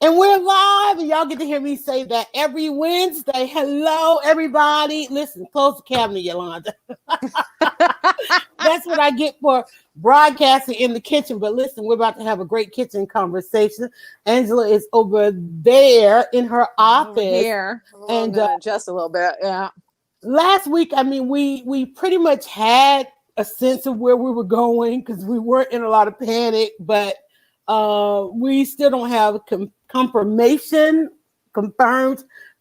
And we're live, and y'all get to hear me say that every Wednesday. Hello, everybody. Listen, close the cabinet, Yolanda. That's what I get for broadcasting in the kitchen. But listen, we're about to have a great kitchen conversation. Angela is over there in her office. Over here. And just a little bit, yeah. Last week, I mean, we pretty much had a sense of where we were going because we weren't in a lot of panic, but we still don't have confirmed.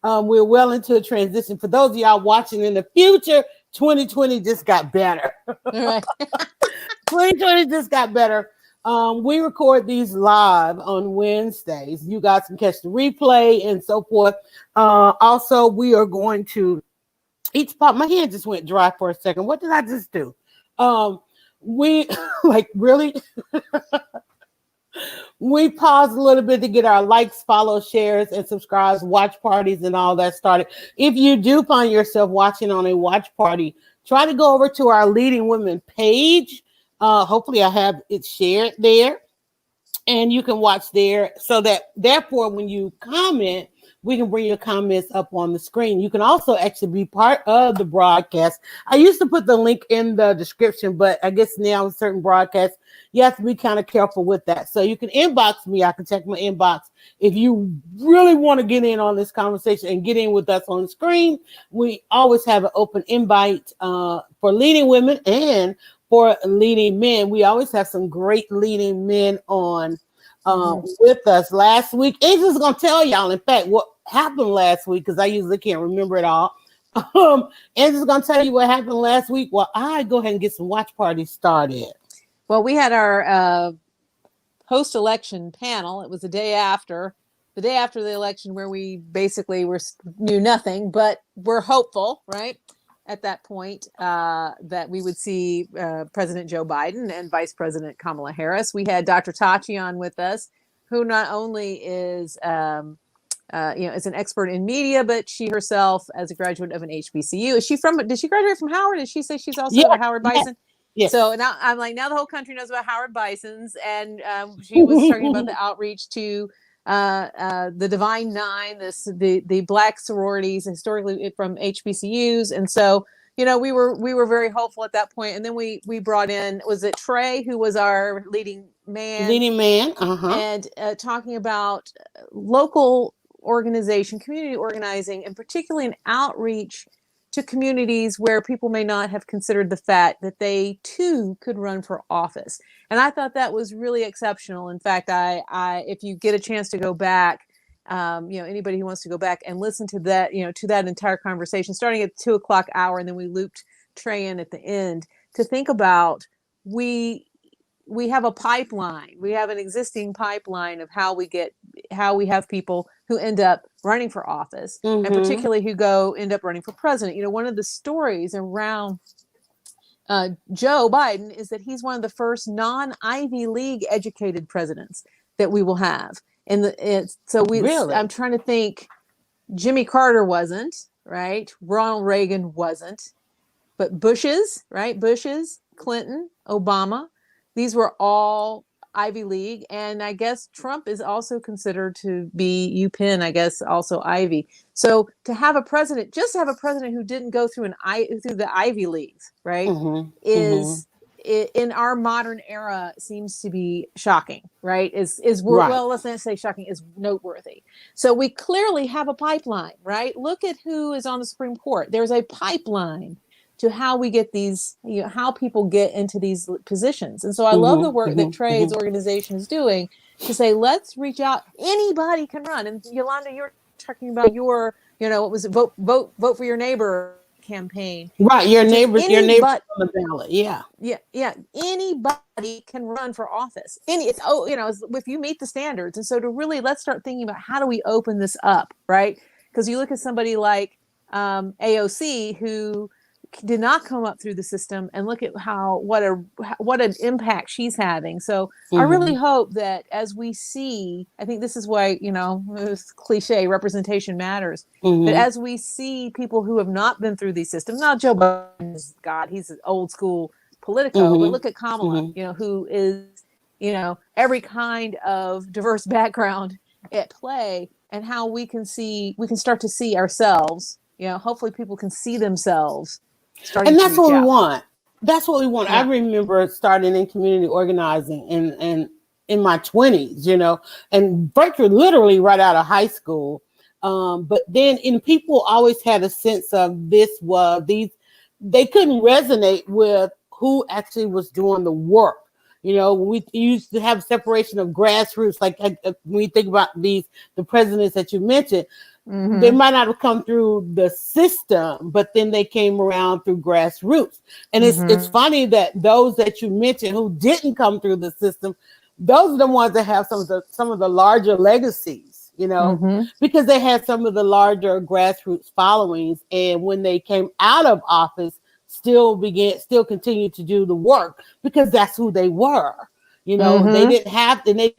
We're well into a transition. For those of y'all watching in the future, 2020 just got better. Right. 2020 just got better. We record these live on Wednesdays. You guys can catch the replay and so forth. Also, we are going to each part. My hand just went dry for a second. What did I just do? We like really. We paused a little bit to get our likes, follows, shares, and subscribes, watch parties, and all that started. If you do find yourself watching on a watch party, try to go over to our Leading Women page. Hopefully I have it shared there. And you can watch there so that therefore when you comment, we can bring your comments up on the screen. You can also actually be part of the broadcast. I used to put the link in the description, but I guess now in certain broadcasts, you have to be kind of careful with that. So you can inbox me. I can check my inbox. If you really want to get in on this conversation and get in with us on the screen, we always have an open invite for leading women and for leading men. We always have some great leading men on with us. Last week, Angela's gonna tell y'all, in fact, what happened last week, because I usually can't remember it all. Angela's gonna tell you what happened last week while I go ahead and get some watch parties started. Well, we had our post-election panel. It was the day after the election, where we basically knew nothing, but we're hopeful, right? At that point, that we would see President Joe Biden and Vice President Kamala Harris. We had Dr. Tachi on with us, who not only is, is an expert in media, but she herself, as a graduate of an HBCU, did she graduate from Howard? Did she say she's also a Howard Bison? Yes. So now I'm like, now the whole country knows about Howard Bisons, and she was talking about the outreach to the Divine Nine, the Black sororities historically from HBCUs, and so we were very hopeful at that point. And then we brought in, was it Trey, who was our leading man, and talking about local organization, community organizing, and particularly an outreach to communities where people may not have considered the fact that they too could run for office. And I thought that was really exceptional. In fact, I if you get a chance to go back, anybody who wants to go back and listen to that, to that entire conversation, starting at 2:00 hour, and then we looped Trey in at the end, to think about, we have a pipeline. We have an existing pipeline of how we have people who end up running for office, and particularly who end up running for president. One of the stories around Joe Biden is that he's one of the first non-Ivy League educated presidents that we will have. Really? I'm trying to think. Jimmy Carter wasn't, right? Ronald Reagan wasn't, but Bush's, right? Bush's, Clinton, Obama. These were all Ivy League, and I guess Trump is also considered to be UPenn, I guess also Ivy. So to have a president, who didn't go through through the Ivy Leagues, right, in our modern era seems to be shocking, right? Well, let's not say shocking, is noteworthy. So we clearly have a pipeline, right? Look at who is on the Supreme Court. There's a pipeline to how we get these, how people get into these positions. And so I love the work that Trey's organization is doing to say, let's reach out. Anybody can run. And Yolanda, you're talking about your, what was it? Vote for your neighbor campaign. Right. Your neighbor on the ballot. Yeah. Yeah. Anybody can run for office. If you meet the standards. And so let's start thinking about, how do we open this up? Right. Because you look at somebody like AOC, who did not come up through the system, and look at what an impact she's having. So I really hope that as we see, I think this is why, it's cliche, representation matters. But as we see people who have not been through these systems, now Joe Biden is God, he's an old school Politico, but look at Kamala, who is, every kind of diverse background at play, and how we can start to see ourselves. Hopefully people can see themselves starting And to that's reach what we out. want. That's what we want. I Yeah. remember starting in community organizing in my 20s, and virtually literally right out of high school. But then people always had a sense of they couldn't resonate with who actually was doing the work. We used to have separation of grassroots, like when you think about the presidents that you mentioned. They might not have come through the system, but then they came around through grassroots. And it's funny that those that you mentioned who didn't come through the system, those are the ones that have some of the larger legacies, because they had some of the larger grassroots followings. And when they came out of office, still continued to do the work because that's who they were. They didn't have, and they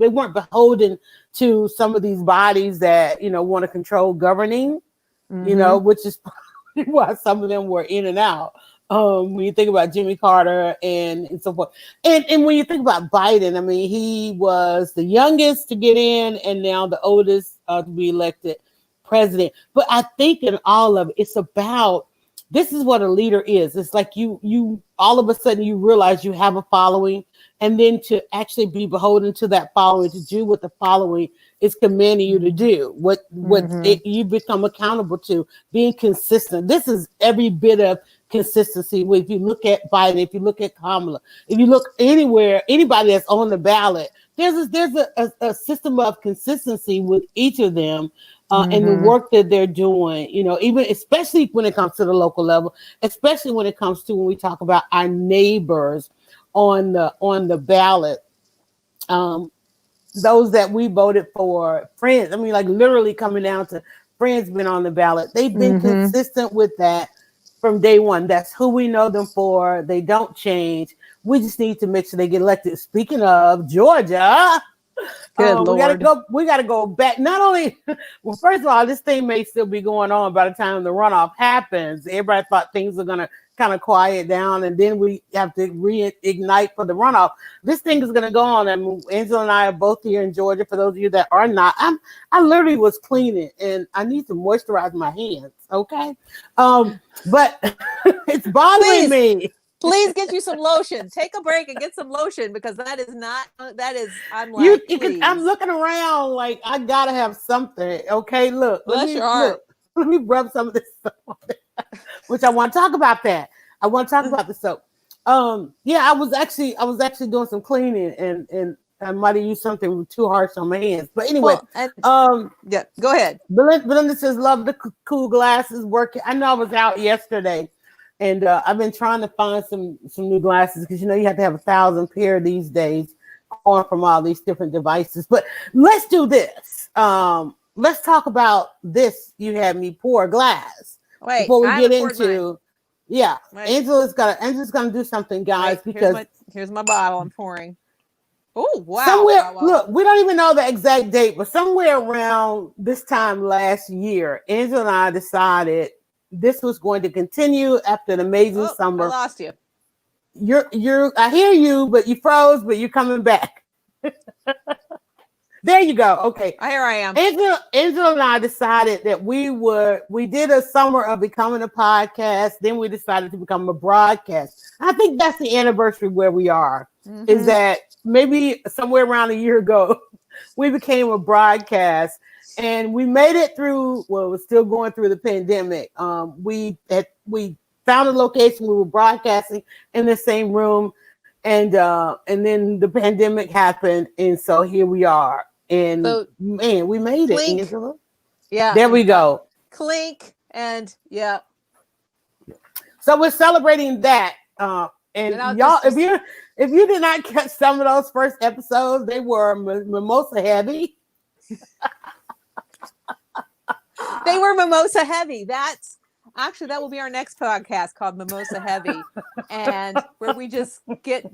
weren't beholden to some of these bodies that want to control governing, which is probably why some of them were in and out. When you think about Jimmy Carter and so forth, and when you think about Biden, I mean, he was the youngest to get in, and now the oldest to be elected president. But I think in all of it, it's about, this is what a leader is. It's like you all of a sudden you realize you have a following, and then to actually be beholden to that following, to do what the following is commanding you to do, you become accountable to, being consistent. This is every bit of consistency. If you look at Biden, if you look at Kamala, if you look anywhere, anybody that's on the ballot, there's a system of consistency with each of them. And the work that they're doing, even especially when it comes to the local level, especially when it comes to when we talk about our neighbors on the ballot, those that we voted for, friends. I mean, like literally coming down to friends been on the ballot. They've been consistent with that from day one. That's who we know them for. They don't change. We just need to make sure they get elected. Speaking of Georgia. We gotta go back. Not only, well, first of all, this thing may still be going on by the time the runoff happens. Everybody thought things are gonna kind of quiet down, and then we have to reignite for the runoff. This thing is gonna go on, and Angela and I are both here in Georgia. For those of you that are not, I literally was cleaning, and I need to moisturize my hands. Okay, but it's bothering me. Please get you some lotion. Take a break and get some lotion, because I'm like, I'm looking around like I gotta have something. Okay, look. Bless your heart. Let me rub some of this stuff on there, which I want to talk about that. I want to talk about the soap. I was actually doing some cleaning, and I might have used something too harsh on my hands. But anyway, yeah, go ahead. Belinda says, love the cool glasses working. I know I was out yesterday. And I've been trying to find some new glasses, because you have to have 1,000 pair these days on from all these different devices. But let's do this. Let's talk about this. You had me pour a glass. Wait, before we get into Angela's gonna do something, guys. Because here's my bottle. I'm pouring. Oh wow! Somewhere, look, we don't even know the exact date, but somewhere around this time last year, Angela and I decided this was going to continue after an amazing summer. I lost you. I hear you, but you froze, but you're coming back. There you go. Okay. Here I am. Angela and I decided that we did a summer of becoming a podcast. Then we decided to become a broadcast. I think that's the anniversary where we are, is that maybe somewhere around a year ago, we became a broadcast. And we made it through. Well, we're still going through the pandemic. We found a location. We were broadcasting in the same room, and then the pandemic happened, and so here we are. And man, we made it, Angela. Yeah, there we go. Clink, and yeah. So we're celebrating that. And y'all, if you did not catch some of those first episodes, they were mimosa heavy. They were mimosa heavy. That will be our next podcast, called Mimosa Heavy, and where we just get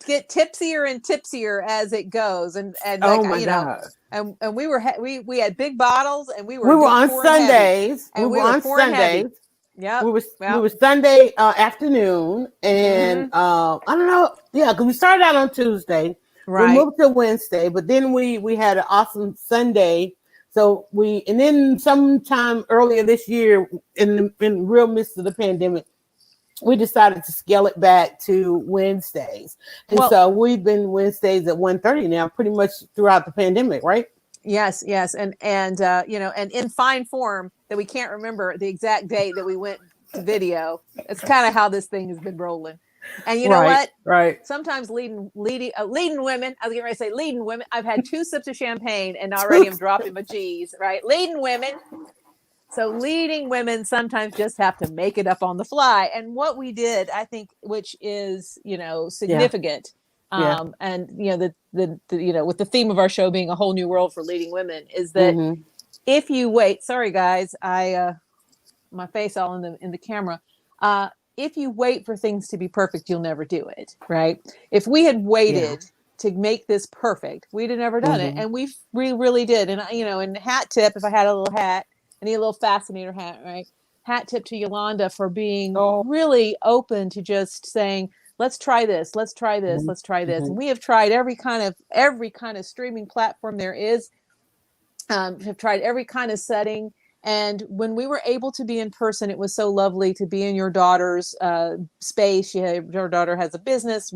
tipsier and tipsier as it goes, and oh my God. And we had big bottles, and we were on Sundays. We were on Sundays. Yeah, we were Sunday afternoon, and I don't know, because we started out on Tuesday. Right. We moved to Wednesday, but then we had an awesome Sunday. So and then sometime earlier this year, in real midst of the pandemic, we decided to scale it back to Wednesdays. And Well, so we've been Wednesdays at 1:30 now, pretty much throughout the pandemic, right? yes, yes. And you know, and in fine form that we can't remember the exact date that we went to video. It's kind of how this thing has been rolling. And you know what? Right. Sometimes leading women, I was getting ready to say leading women. I've had 2 sips of champagne and already I'm dropping my G's, right? Leading women. So leading women sometimes just have to make it up on the fly. And what we did, I think, which is, you know, significant. Yeah. And you know, the you know, with the theme of our show being a whole new world for leading women, is that if you wait, sorry guys, my face all in the camera. If you wait for things to be perfect, you'll never do it, right? If we had waited to make this perfect, we'd have never done it. And we really did. And you know, and hat tip, if I had a little hat, I need a little fascinator hat, right? Hat tip to Yolanda for being really open to just saying, let's try this, let's try this, let's try this. And we have tried every kind of streaming platform there is. Have tried every kind of setting. And when we were able to be in person, it was so lovely to be in your daughter's space. Your daughter has a business.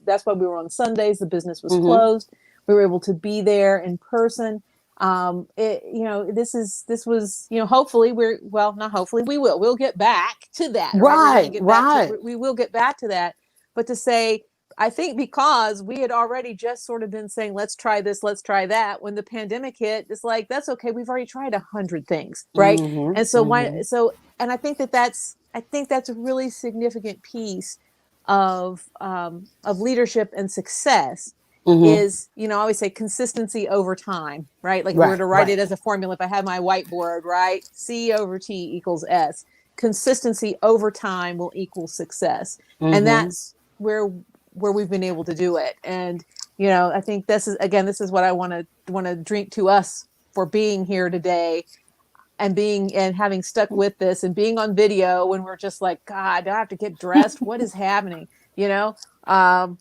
That's why we were on Sundays. The business was closed. We were able to be there in person. You know, this was, you know, hopefully not hopefully, we'll get back to that. Right. We will get back to that. But to say, I think because we had already just sort of been saying, let's try this, let's try that. When the pandemic hit, it's like, that's okay. We've already tried 100 things. Right. And so and I think that's a really significant piece of leadership and success is, you know, I always say consistency over time, right? Like if we were to write it as a formula, if I had my whiteboard, right? C/T=S. Consistency over time will equal success. And that's where we've been able to do it. And, you know, I think this is what I want to drink to us for being here today and having stuck with this and being on video when we're just like, God, do I have to get dressed? What is happening? You know, am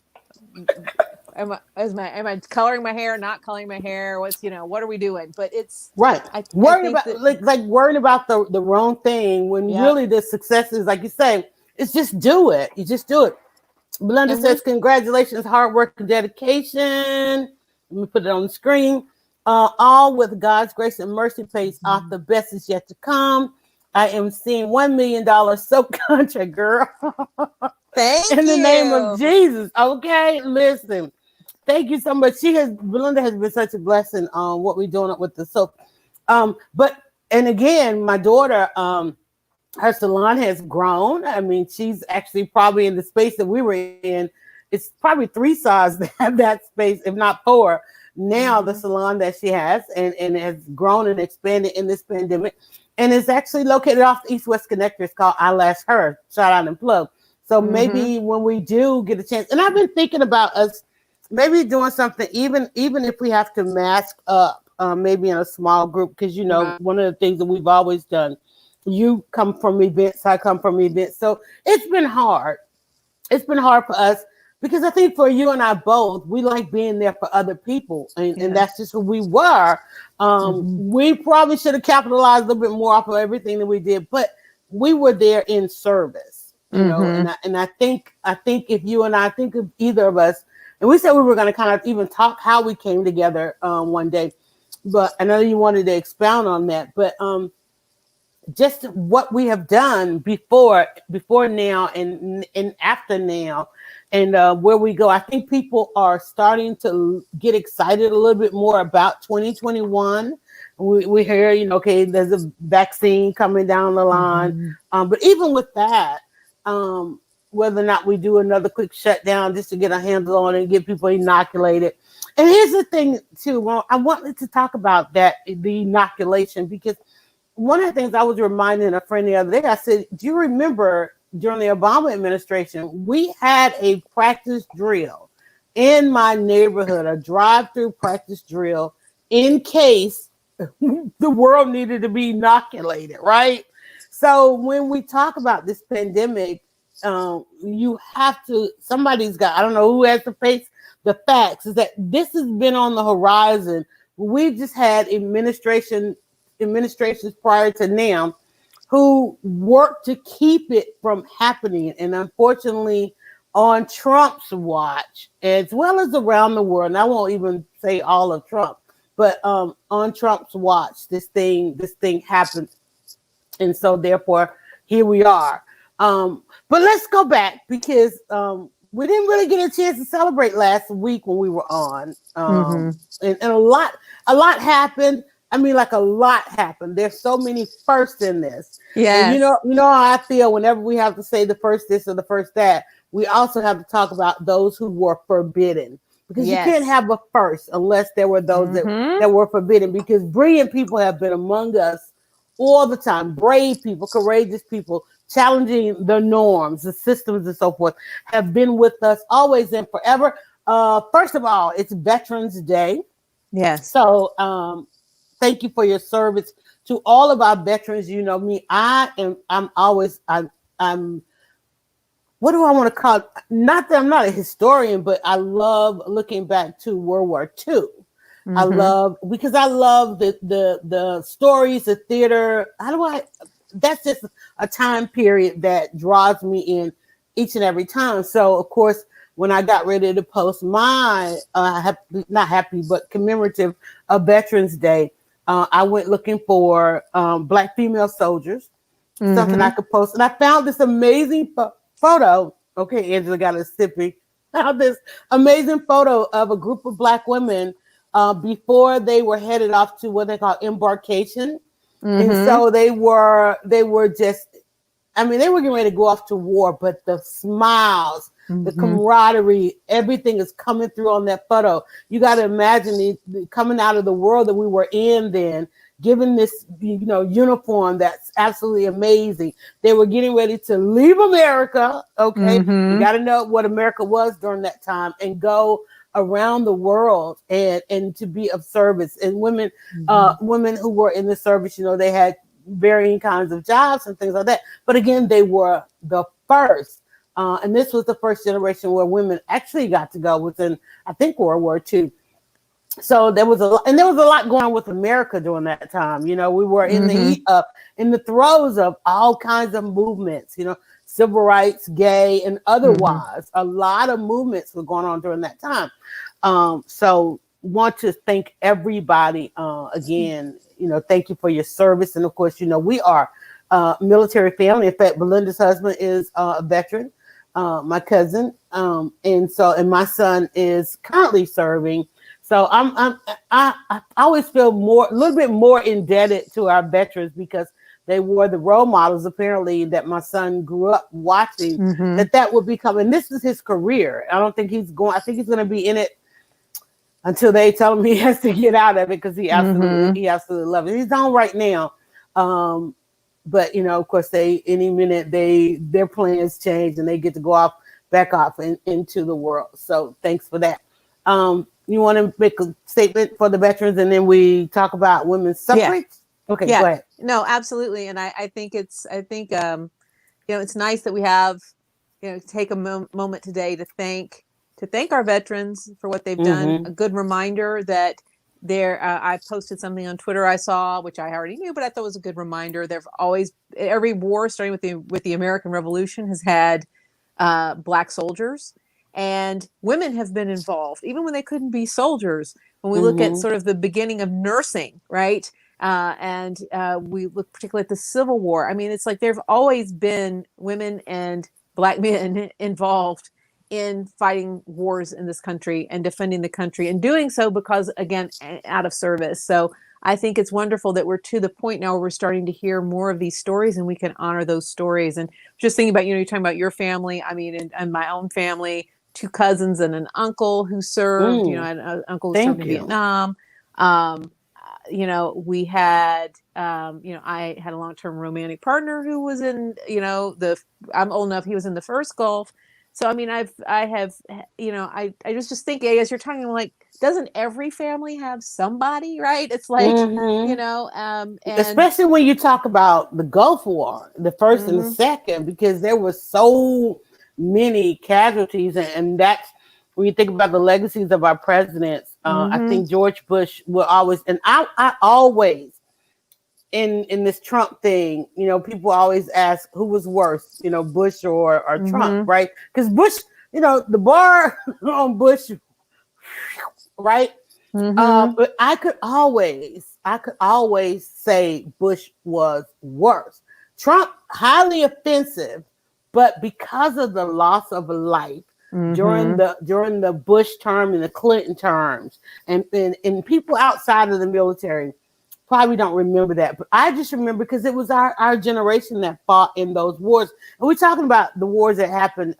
I coloring my hair, not coloring my hair? What are we doing? But it's right. Worrying about the wrong thing when really the success is, like you say, it's just do it. You just do it. Belinda says, congratulations, hard work and dedication. Let me put it on the screen. All with God's grace and mercy pays off. The best is yet to come. I am seeing $1 million soap contract, girl. Thank you. In the name of Jesus. Okay, listen. Thank you so much. Belinda has been such a blessing on what we're doing with the soap. And again, my daughter, her salon has grown. I mean, she's actually probably in the space that we were in. It's probably 3 sizes that space, if not 4. Now the salon that she has and has grown and expanded in this pandemic, and is actually located off the East-West Connector. It's called Eyelash Her. Shout out and plug. So maybe when we do get a chance, and I've been thinking about us maybe doing something, even if we have to mask up, maybe in a small group, because you know one of the things that we've always done. You come from events, I come from events. So it's been hard. It's been hard for us because I think for you and I both, we like being there for other people. And that's just who we were. We probably should have capitalized a little bit more off of everything that we did, but we were there in service, you know, and I think if you and I think of either of us, and we said we were going to kind of even talk how we came together one day, but I know you wanted to expound on that, but just what we have done before now and after now, and where we go. I think people are starting to get excited a little bit more about 2021. We hear, you know, okay, there's a vaccine coming down the line, but even with that, whether or not we do another quick shutdown just to get a handle on it and get people inoculated. And here's the thing too. Well, I wanted to talk about that, the inoculation, because one of the things I was reminding a friend the other day, I said, do you remember during the Obama administration, we had a practice drill in my neighborhood, a drive-through practice drill in case the world needed to be inoculated, right? So when we talk about this pandemic, you have to, somebody's got, I don't know who has to face the facts is that this has been on the horizon. We've just had administrations prior to now who worked to keep it from happening. And unfortunately, on Trump's watch, as well as around the world, and I won't even say all of Trump, but on Trump's watch, this thing happened. And so therefore, here we are. But let's go back because we didn't really get a chance to celebrate last week when we were on. And a lot happened. I mean, like a lot happened. There's so many firsts in this. Yeah. You know how I feel whenever we have to say the first this or the first that. We also have to talk about those who were forbidden, because you can't have a first unless there were those that were forbidden, because brilliant people have been among us all the time. Brave people, courageous people, challenging the norms, the systems and so forth, have been with us always and forever. First of all, it's Veterans Day. Yes. So thank you for your service to all of our veterans. You know me, I'm what do I want to call it? Not that I'm not a historian, but I love looking back to World War II. I love the stories, the theater. That's just a time period that draws me in each and every time. So of course, when I got ready to post my not happy, but commemorative of Veterans Day, I went looking for Black female soldiers, something I could post. And I found this amazing photo. Okay, Angela got a sippy. Found this amazing photo of a group of Black women before they were headed off to what they call embarkation. And so they were just, I mean, they were getting ready to go off to war, but the smiles, the camaraderie, everything is coming through on that photo. You got to imagine coming out of the world that we were in then, given this, uniform that's absolutely amazing. They were getting ready to leave America. Okay, you got to know what America was during that time and go around the world and to be of service. And women who were in the service, they had varying kinds of jobs and things like that. But again, they were the first. And this was the first generation where women actually got to go within, I think, World War II. So there was a lot going on with America during that time. We were in the heat of, in the throes of all kinds of movements, civil rights, gay, and otherwise. A lot of movements were going on during that time. So want to thank everybody again. Thank you for your service. And of course, we are military family. In fact, Belinda's husband is a veteran, my cousin. And my son is currently serving. So I always feel a little bit more indebted to our veterans, because they were the role models, apparently, that my son grew up watching, that would become, and this is his career. I think he's going to be in it until they tell him he has to get out of it, because he absolutely loves it. He's on right now. But of course, any minute their plans change and they get to go back off into the world. So thanks for that. You want to make a statement for the veterans, and then we talk about women's suffrage? Yeah. Okay, go ahead. No, absolutely. And I think it's nice that we have, take a moment today to thank our veterans for what they've done. A good reminder that I posted something on Twitter I saw, which I already knew, but I thought was a good reminder. Every war, starting with the American Revolution, has had Black soldiers. And women have been involved, even when they couldn't be soldiers. When we look at sort of the beginning of nursing, right? And we look particularly at the Civil War. I mean, it's like there have always been women and Black men involved in fighting wars in this country and defending the country, and doing so because, again, out of service. So I think it's wonderful that we're to the point now where we're starting to hear more of these stories, and we can honor those stories. And just thinking about, you're talking about your family. I mean, and my own family. 2 cousins and an uncle who served, an uncle who served in Vietnam. We had, I had a long-term romantic partner who was in, I'm old enough, he was in the first Gulf. So, I mean, I was just thinking, as you're talking, like, doesn't every family have somebody, right? It's like, and especially when you talk about the Gulf War, the first and the second, because there was so many casualties, and that's when you think about the legacies of our presidents, I think George Bush will always, and I always, in this Trump thing, you know, people always ask who was worse, you know, Bush or Trump, right? Because Bush, you know, the bar on Bush, right? But I could always say Bush was worse. Trump, highly offensive, but because of the loss of a life during the Bush term and the Clinton terms, and people outside of the military probably don't remember that, but I just remember because it was our generation that fought in those wars. And we're talking about the wars that happened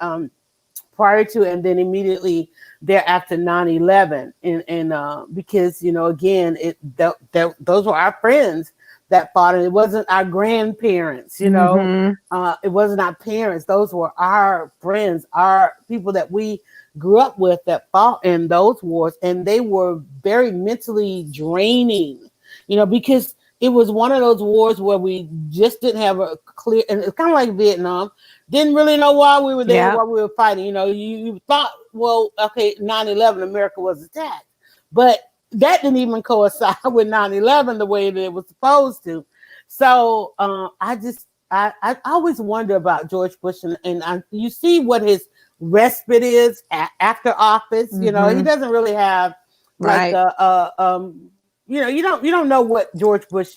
prior to and then immediately thereafter 9/11. And because, you know, again, those were our friends that fought, and it wasn't our grandparents, you know, it wasn't our parents. Those were our friends, our people that we grew up with that fought in those wars, and they were very mentally draining. You know, because it was one of those wars where we just didn't have a clear, and it's kind of like Vietnam, didn't really know why we were there, why we were fighting. You know, you thought, well, okay, 9/11, America was attacked, but that didn't even coincide with 9/11 the way that it was supposed to. So I always wonder about George Bush, and you see what his respite is after office. You know, he doesn't really have like you know, you don't know what George Bush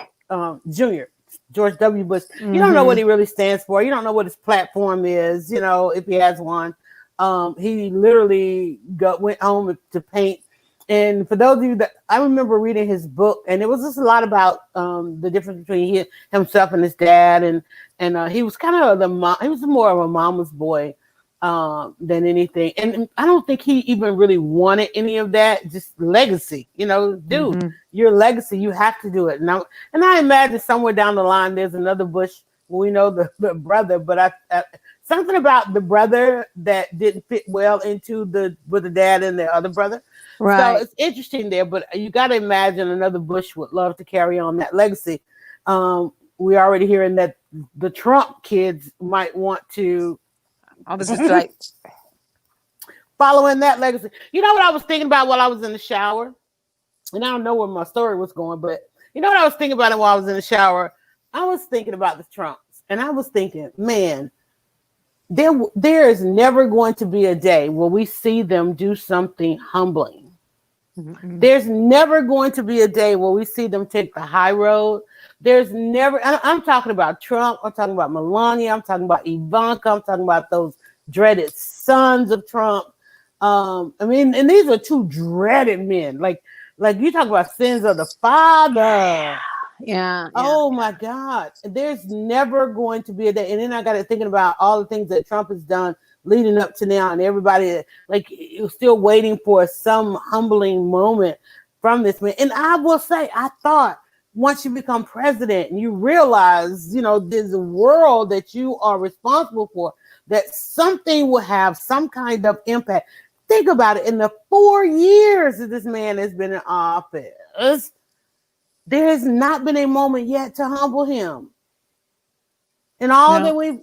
Jr., George W. Bush, you don't know what he really stands for. You don't know what his platform is, you know, if he has one. He literally went home to paint. And for those of you that, I remember reading his book, and it was just a lot about the difference between himself and his dad. And he was kind of he was more of a mama's boy than anything. And I don't think he even really wanted any of that, just legacy, you know, dude, your legacy, you have to do it. Now, and I imagine somewhere down the line, there's another Bush. We know the brother, but something about the brother that didn't fit well into with the dad and the other brother. Right. So it's interesting there, but you got to imagine another Bush would love to carry on that legacy. We're already hearing that the Trump kids might want to follow in that legacy. You know what I was thinking about while I was in the shower? And I don't know where my story was going, but you know what I was thinking about while I was in the shower? I was thinking about the Trumps, and I was thinking, man, there is never going to be a day where we see them do something humbling. There's never going to be a day where we see them take the high road. There's never, I'm talking about Trump, I'm talking about Melania, I'm talking about Ivanka, I'm talking about those dreaded sons of Trump. I mean, and these are two dreaded men. Like you talk about sins of the father. Yeah. Oh my God. There's never going to be a day. And then I got to thinking about all the things that Trump has done leading up to now, and everybody like was still waiting for some humbling moment from this man. And I will say, I thought once you become president and you realize, you know, there's a world that you are responsible for, that something will have some kind of impact. Think about it. In the 4 years that this man has been in office, there has not been a moment yet to humble him. And all that we've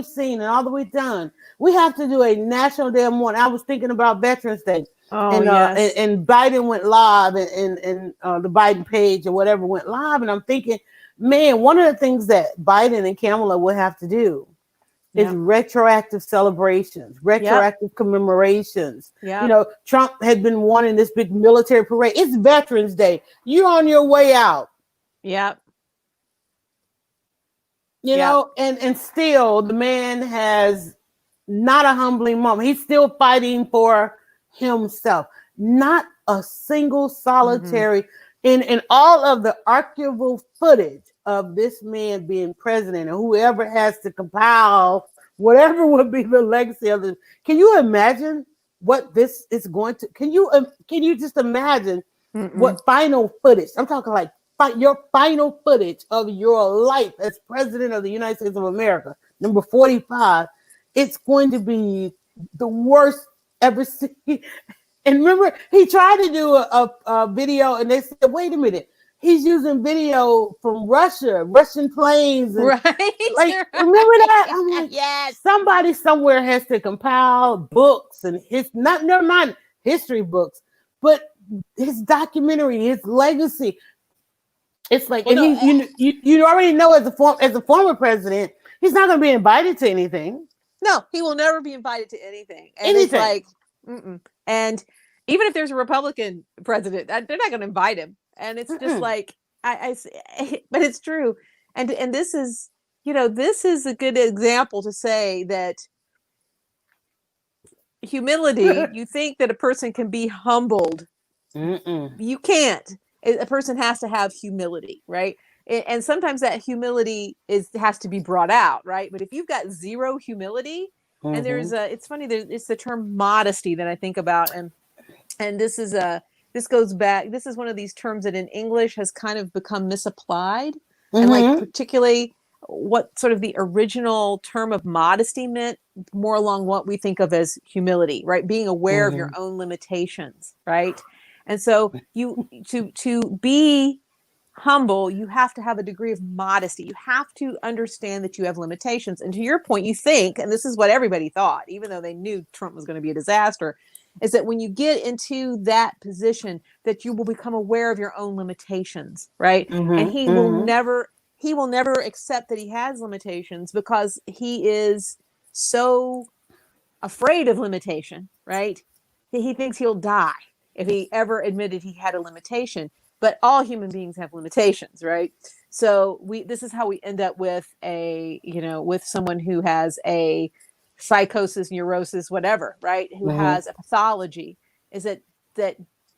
seen and all that we've done, we have to do a national day of mourning. I was thinking about Veterans Day, and Biden went live, and the Biden page or whatever went live, and I'm thinking, man, one of the things that Biden and Kamala will have to do is retroactive celebrations, retroactive commemorations. You know, Trump had been wanting this big military parade. It's Veterans Day. You're on your way out. You know, and still the man has not a humbling moment. He's still fighting for himself. Not a single solitary in all of the archival footage of this man being president, and whoever has to compile whatever would be the legacy of this. Can you imagine what this is going to? Can you just imagine what final footage? I'm talking like your final footage of your life as president of the United States of America, number 45. It's going to be the worst ever seen. And remember, he tried to do a video, and they said, "Wait a minute, he's using video from Russian planes, and Right. like, Right. remember that? I'm like, Yes. somebody somewhere has to compile books and his not never mind history books, but his documentary, his legacy. It's like, Well, and no, you already know as a former president, he's not going to be invited to anything. no, he will never be invited to anything. And it's Anything. like, mm-mm. And even if there's a Republican president, they're not going to invite him. And it's just Mm-mm. like, but it's true. And this is, this is a good example to say that humility, you think that a person can be humbled. Mm-mm. You can't. A person has to have humility, right? And sometimes that humility has to be brought out, right? But if you've got zero humility, and Mm-hmm. it's funny, it's the term modesty that I think about, and this goes back. This is one of these terms that in English has kind of become misapplied, and like Mm-hmm. particularly what sort of the original term of modesty meant, more along what we think of as humility, right? Being aware of your Mm-hmm. own limitations, right? And so to be humble, you have to have a degree of modesty. You have to understand that you have limitations. And to your point, you think, and this is what everybody thought, even though they knew Trump was going to be a disaster, is that when you get into that position, that you will become aware of your own limitations, right? And Mm-hmm. Mm-hmm. he will never accept that he has limitations because he is so afraid of limitation, right? He thinks he'll die if he ever admitted he had a limitation. But all human beings have limitations, right? So this is how we end up with with someone who has a psychosis, neurosis, whatever, right? Who Mm-hmm. has a pathology, is that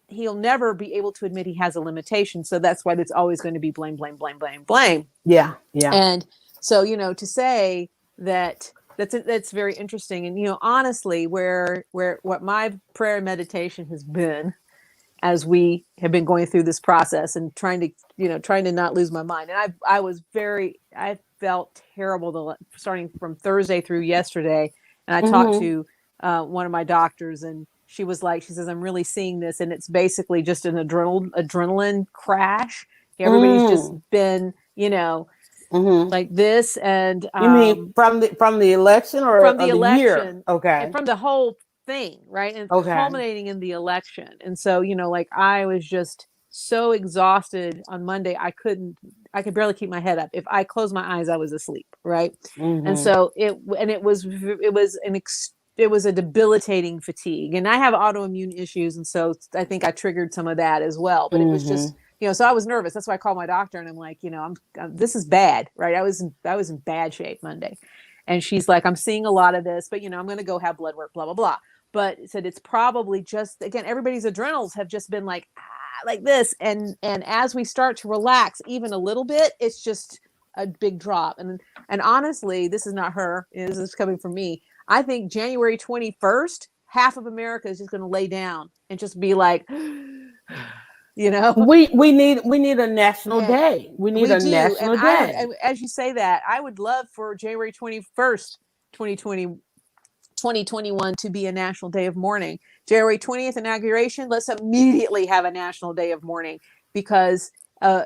he'll never be able to admit he has a limitation. So that's why there's always going to be blame, blame, blame, blame, blame. Yeah. Yeah. And so, to say that that's very interesting. And, honestly, where what my prayer and meditation has been as we have been going through this process and trying to not lose my mind. And I felt terrible starting from Thursday through yesterday. And I talked Mm-hmm. to one of my doctors, and she says, I'm really seeing this. And it's basically just an adrenaline crash. Everybody's just Mm. been, Mm-hmm. like this. And You mean from the election from or the the year? election and Okay. from the whole thing, right? And Okay. culminating in the election. And so, like I was just so exhausted on Monday, I could barely keep my head up. If I closed my eyes, I was asleep, right? And Mm-hmm. so it was a debilitating fatigue. And I have autoimmune issues, and so I think I triggered some of that as well. But it was Mm-hmm. just, so I was nervous. That's why I called my doctor, and I'm like, this is bad, right? I was in bad shape Monday. And she's like, I'm seeing a lot of this, but I'm going to go have blood work, blah, blah, blah. But said it's probably just, again, everybody's adrenals have just been like this. And as we start to relax even a little bit, it's just a big drop. And honestly, this is not her. This is coming from me. I think January 21st, half of America is just going to lay down and just be like, We need a national and day. We need we a do. And national day. as you say that, I would love for January 21st, 2020, 2021 to be a national day of mourning. January 20th inauguration, let's immediately have a national day of mourning because uh,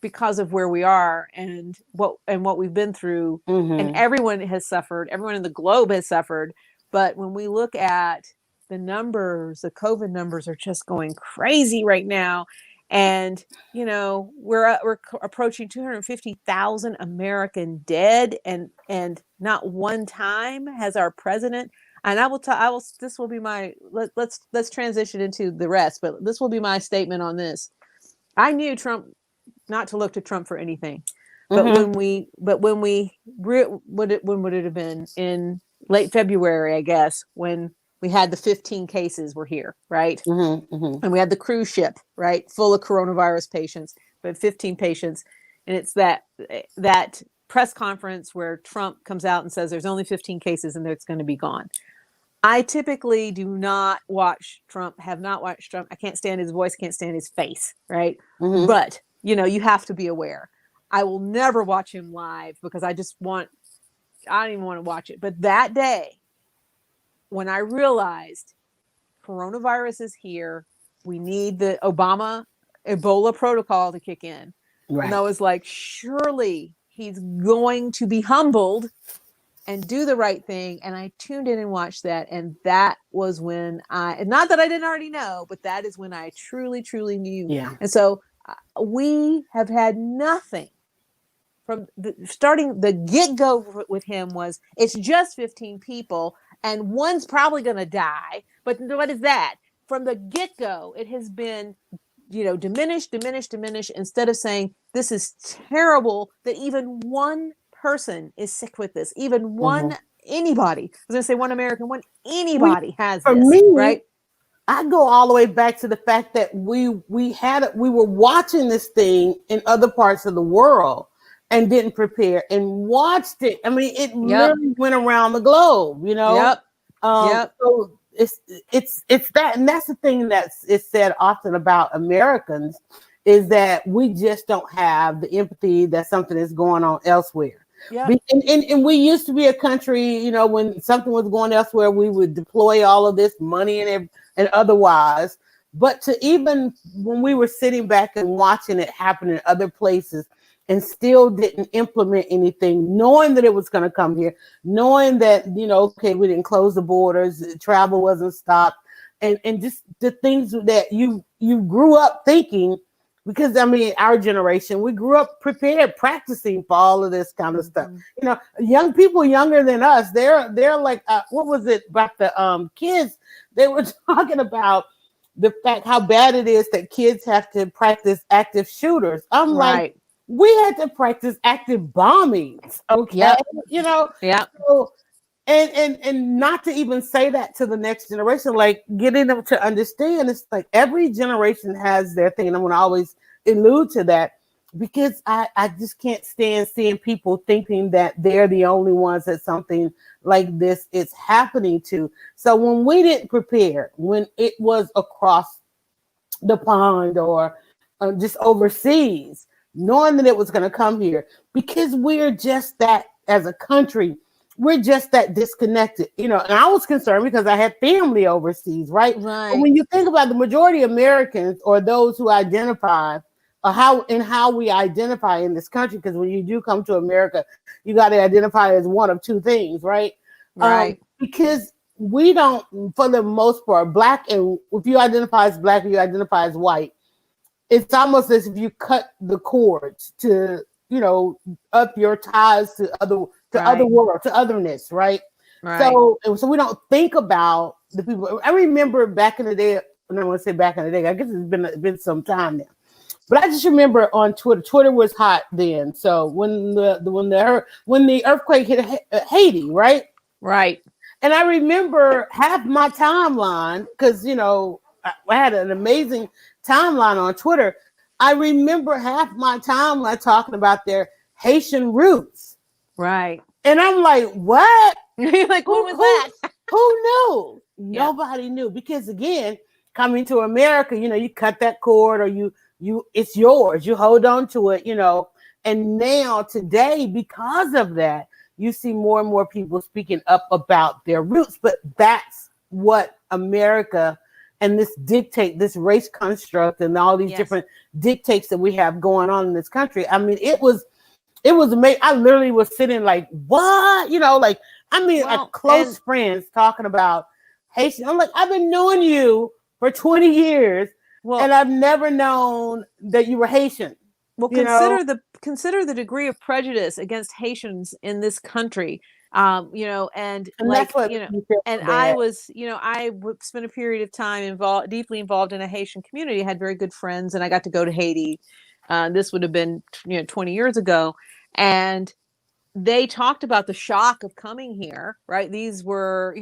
because of where we are and what we've been through, and Mm-hmm. everyone has suffered, everyone in the globe has suffered. But when we look at the numbers, the COVID numbers are just going crazy right now. And we're approaching 250,000 American dead, and not one time has our president. And I will. This will be my. Let's transition into the rest. But this will be my statement on this. I knew Trump not to look to Trump for anything, but Mm-hmm. when would it have been in late February, I guess, when we had the 15 cases were here, right? Mm-hmm. Mm-hmm. And we had the cruise ship, right, full of coronavirus patients, but 15 patients. And it's that press conference where Trump comes out and says there's only 15 cases and it's going to be gone. I typically do not watch Trump, have not watched Trump. I can't stand his voice, can't stand his face, right? Mm-hmm. But, you have to be aware. I will never watch him live because I don't even want to watch it. But that day, when I realized coronavirus is here, we need the Obama Ebola protocol to kick in. And I was like, surely he's going to be humbled and do the right thing. And I tuned in and watched that. And that was when not that I didn't already know, but that is when I truly, truly knew. Yeah. And so we have had nothing from starting the get-go with him was it's just 15 people and one's probably going to die. But what is that? From the get-go, it has been, diminish, instead of saying this is terrible that even one person is sick with this, even one anybody. I was going to say one American, one anybody has for this, me, right? I go all the way back to the fact that we were watching this thing in other parts of the world and didn't prepare and watched it. I mean, it literally went around the globe, So it's that, and that's the thing it's said often about Americans is that we just don't have the empathy that something is going on elsewhere. Yeah. And we used to be a country, when something was going elsewhere, we would deploy all of this money and otherwise. But to even when we were sitting back and watching it happen in other places and still didn't implement anything, knowing that it was going to come here, knowing that, okay, we didn't close the borders, travel wasn't stopped, and just the things that you grew up thinking. Because our generation, we grew up prepared, practicing for all of this kind of stuff. Young people younger than us, they're like, what was it about the kids? They were talking about the fact how bad it is that kids have to practice active shooters. I'm like, we had to practice active bombings. Okay, Yeah. So, and not to even say that to the next generation, like getting them to understand, it's like every generation has their thing. And I'm going to always allude to that because I just can't stand seeing people thinking that they're the only ones that something like this is happening to. So when we didn't prepare, when it was across the pond or just overseas, knowing that it was going to come here, because we're just that as a country, we're just that disconnected, and I was concerned because I had family overseas, right? But when you think about the majority of Americans or those who identify or how we identify in this country, because when you do come to America, you got to identify as one of two things, right? Because we don't, for the most part, Black, and if you identify as Black or you identify as white, it's almost as if you cut the cords to, up your ties to other world, to otherness, right? So we don't think about the people. I remember back in the day, and I want to say back in the day, I guess it's been some time now, but I just remember on Twitter was hot then. So when the earthquake hit Haiti, right? And I remember half my timeline, because I had an amazing timeline on Twitter. I remember half my timeline talking about their Haitian roots. Right. And I'm like, what? You're like, what was that? Who knew? Nobody knew. Because again, coming to America, you cut that cord, or it's yours. You hold on to it, And now today, because of that, you see more and more people speaking up about their roots. But that's what America and this race construct and all these different dictates that we have going on in this country. I mean, it was amazing. I literally was sitting like, what? Close friends talking about Haitian. I'm like, I've been knowing you for 20 years, and I've never known that you were Haitian. Well, consider the degree of prejudice against Haitians in this country. I was, I spent a period of time deeply involved in a Haitian community. I had very good friends, and I got to go to Haiti. This would have been, 20 years ago. And they talked about the shock of coming here, right? These were,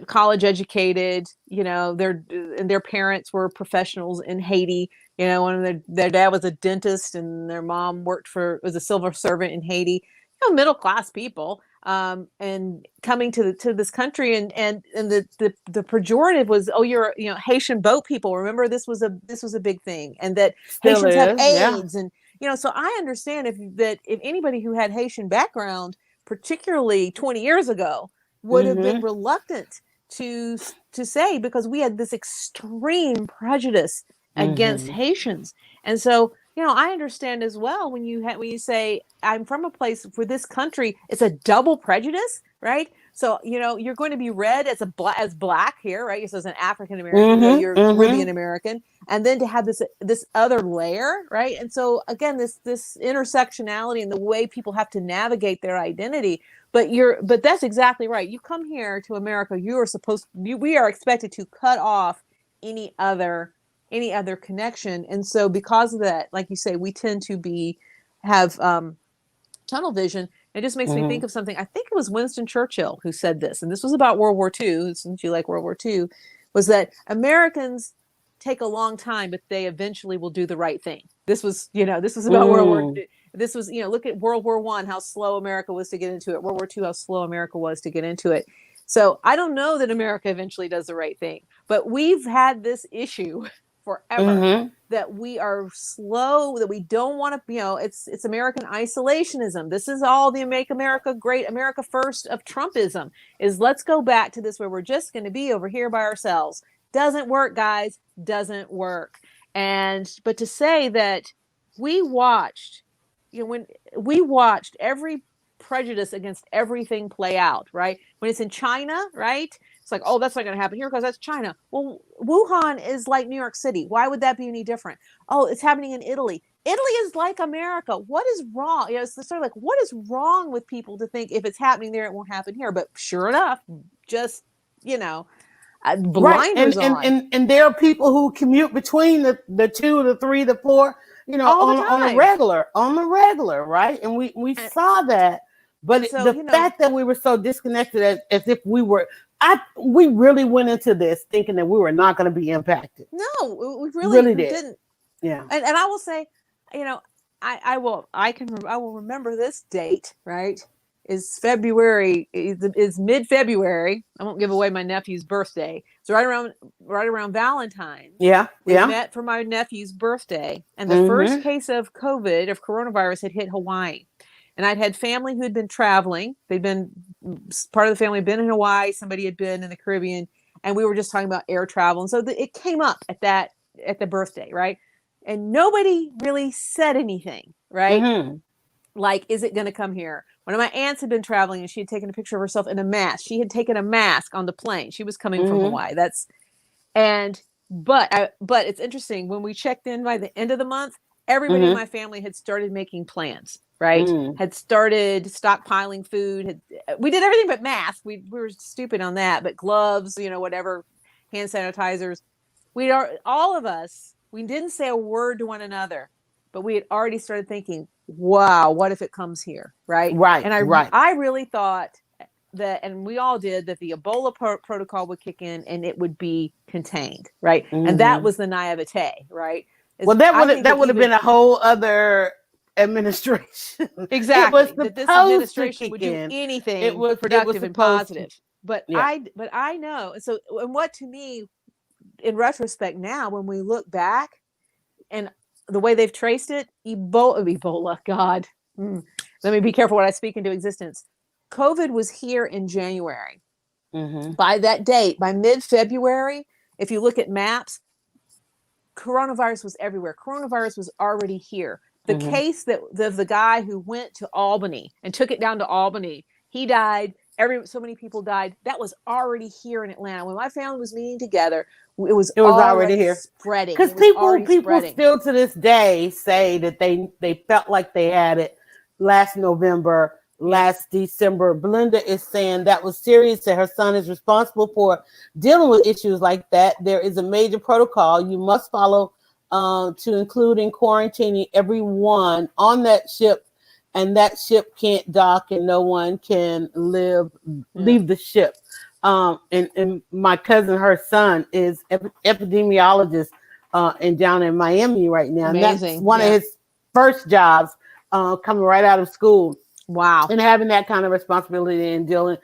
college educated, their parents were professionals in Haiti. One of their dad was a dentist and their mom was a civil servant in Haiti. Middle class people, and coming to this country, and the pejorative was, oh, you're Haitian boat people. Remember, this was a big thing, and that Haitians have AIDS, and so I understand if anybody who had Haitian background, particularly 20 years ago, would have been reluctant to say, because we had this extreme prejudice against Mhm. Haitians. And so, I understand as well when when you say I'm from a place where this country, it's a double prejudice, right? So, you're going to be read as as black here, right? So as an African American, even though Mhm. you're Caribbean Mhm. American, and then to have this other layer, right? And so again, this intersectionality and the way people have to navigate their identity. But that's exactly right. You come here to America, we are expected to cut off any other connection. And so because of that, like you say, we tend to have tunnel vision. It just makes me think Mhm. of something. I think it was Winston Churchill who said this, and this was about World War II, since you like World War II, was that Americans take a long time, but they eventually will do the right thing. This was about World War Mm. II. This was, look at World War I, how slow America was to get into it. World War II, how slow America was to get into it. So I don't know that America eventually does the right thing, but we've had this issue forever, Mhm. that we are slow, that we don't want to, it's American isolationism. This is all the Make America Great, America First of Trumpism, is let's go back to this where we're just going to be over here by ourselves. Doesn't work, guys. Doesn't work. But to say that we watched, when we watched every prejudice against everything play out, right? When it's in China, right? It's like, oh, that's not going to happen here because that's China. Well, Wuhan is like New York City. Why would that be any different? Oh, it's happening in Italy. Italy is like America. What is wrong? It's sort of like, what is wrong with people to think if it's happening there, it won't happen here? But sure enough, just, you know, Right. blinders on And there are people who commute between the two, the three, the four, all the on a time. regular, right? And we And, saw that. and But so, the fact that we were so disconnected, as if we really went into this thinking that we were not going to be impacted. no, we really Really did. didn't. Yeah. And I will say, you know, I will remember this date, right? Is February, is mid-February. I won't give away my nephew's birthday. So right around Valentine's, Yeah. we Yeah. met for my nephew's birthday, and the first Mm-hmm. case of coronavirus had hit Hawaii. And I'd had family who had been traveling. Part of the family had been in Hawaii, somebody had been in the Caribbean, and we were just talking about air travel. And so it came up at the birthday, right? And nobody really said anything, right? Mm-hmm. Like, is it going to come here? One of my aunts had been traveling and she had taken a picture of herself in a mask. She had taken a mask on the plane. She was coming from Mm-hmm. Hawaii. But it's interesting, when we checked in by the end of the month, everybody in Mm-hmm. my family had started making plans, right? Mm-hmm. Had started stockpiling food. We did everything but masks. We were stupid on that, but gloves, whatever, hand sanitizers. All of us, we didn't say a word to one another, but we had already started thinking, wow, what if it comes here, right? Right. And Right. I really thought that, and we all did, that the Ebola protocol would kick in and it would be contained, right? And that Mm-hmm. was the naivete, right? Well, I think that would have been a whole other administration. It was exactly, that this supposed to administration would kick do in. anything It was productive and supposed to. positive. But Yeah. I know. And so, and what to me, in retrospect now, when we look back and the way they've traced it, Ebola, God, let me be careful what I speak into existence. COVID was here in January. Mm-hmm. By that date, by mid-February, if you look at maps, coronavirus was everywhere. Coronavirus was already here. The Mm-hmm. case that the guy who went to Albany and took it down to Albany, he died. So many people died. That was already here in Atlanta. When my family was meeting together, it was Already already here. spreading. Because It was already people spreading. still to this day say that they felt like they had it last November, last December. Belinda is saying that was serious, that her son is responsible for dealing with issues like that. There is a major protocol you must follow to including quarantining everyone on that ship, and that ship can't dock and no one can leave the ship. And my cousin, her son is epidemiologist and down in Miami right now. And that's Amazing. one of his first jobs coming right out of school. Wow. And having that kind of responsibility and dealing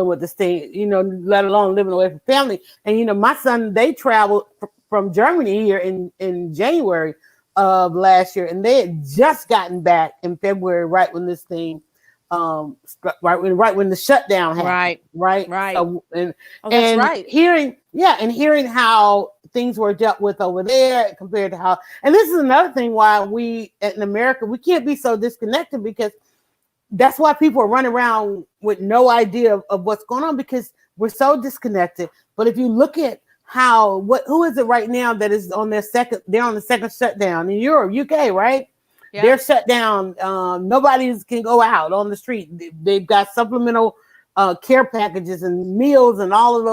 with this thing, let alone living away from family. And my son, they traveled from Germany here in January of last year, and they had just gotten back in February, right when this thing right when the shutdown happened, Right. right. So, Oh, that's right. hearing how things were dealt with over there compared to how, and this is another thing why we in America, we can't be so disconnected, because that's why people are running around with no idea of what's going on, because we're so disconnected. But if you look at who is it right now that is on the second shutdown in Europe, UK, right? Yeah. They're shut down. Nobody can go out on the street. They've got supplemental care packages and meals and all of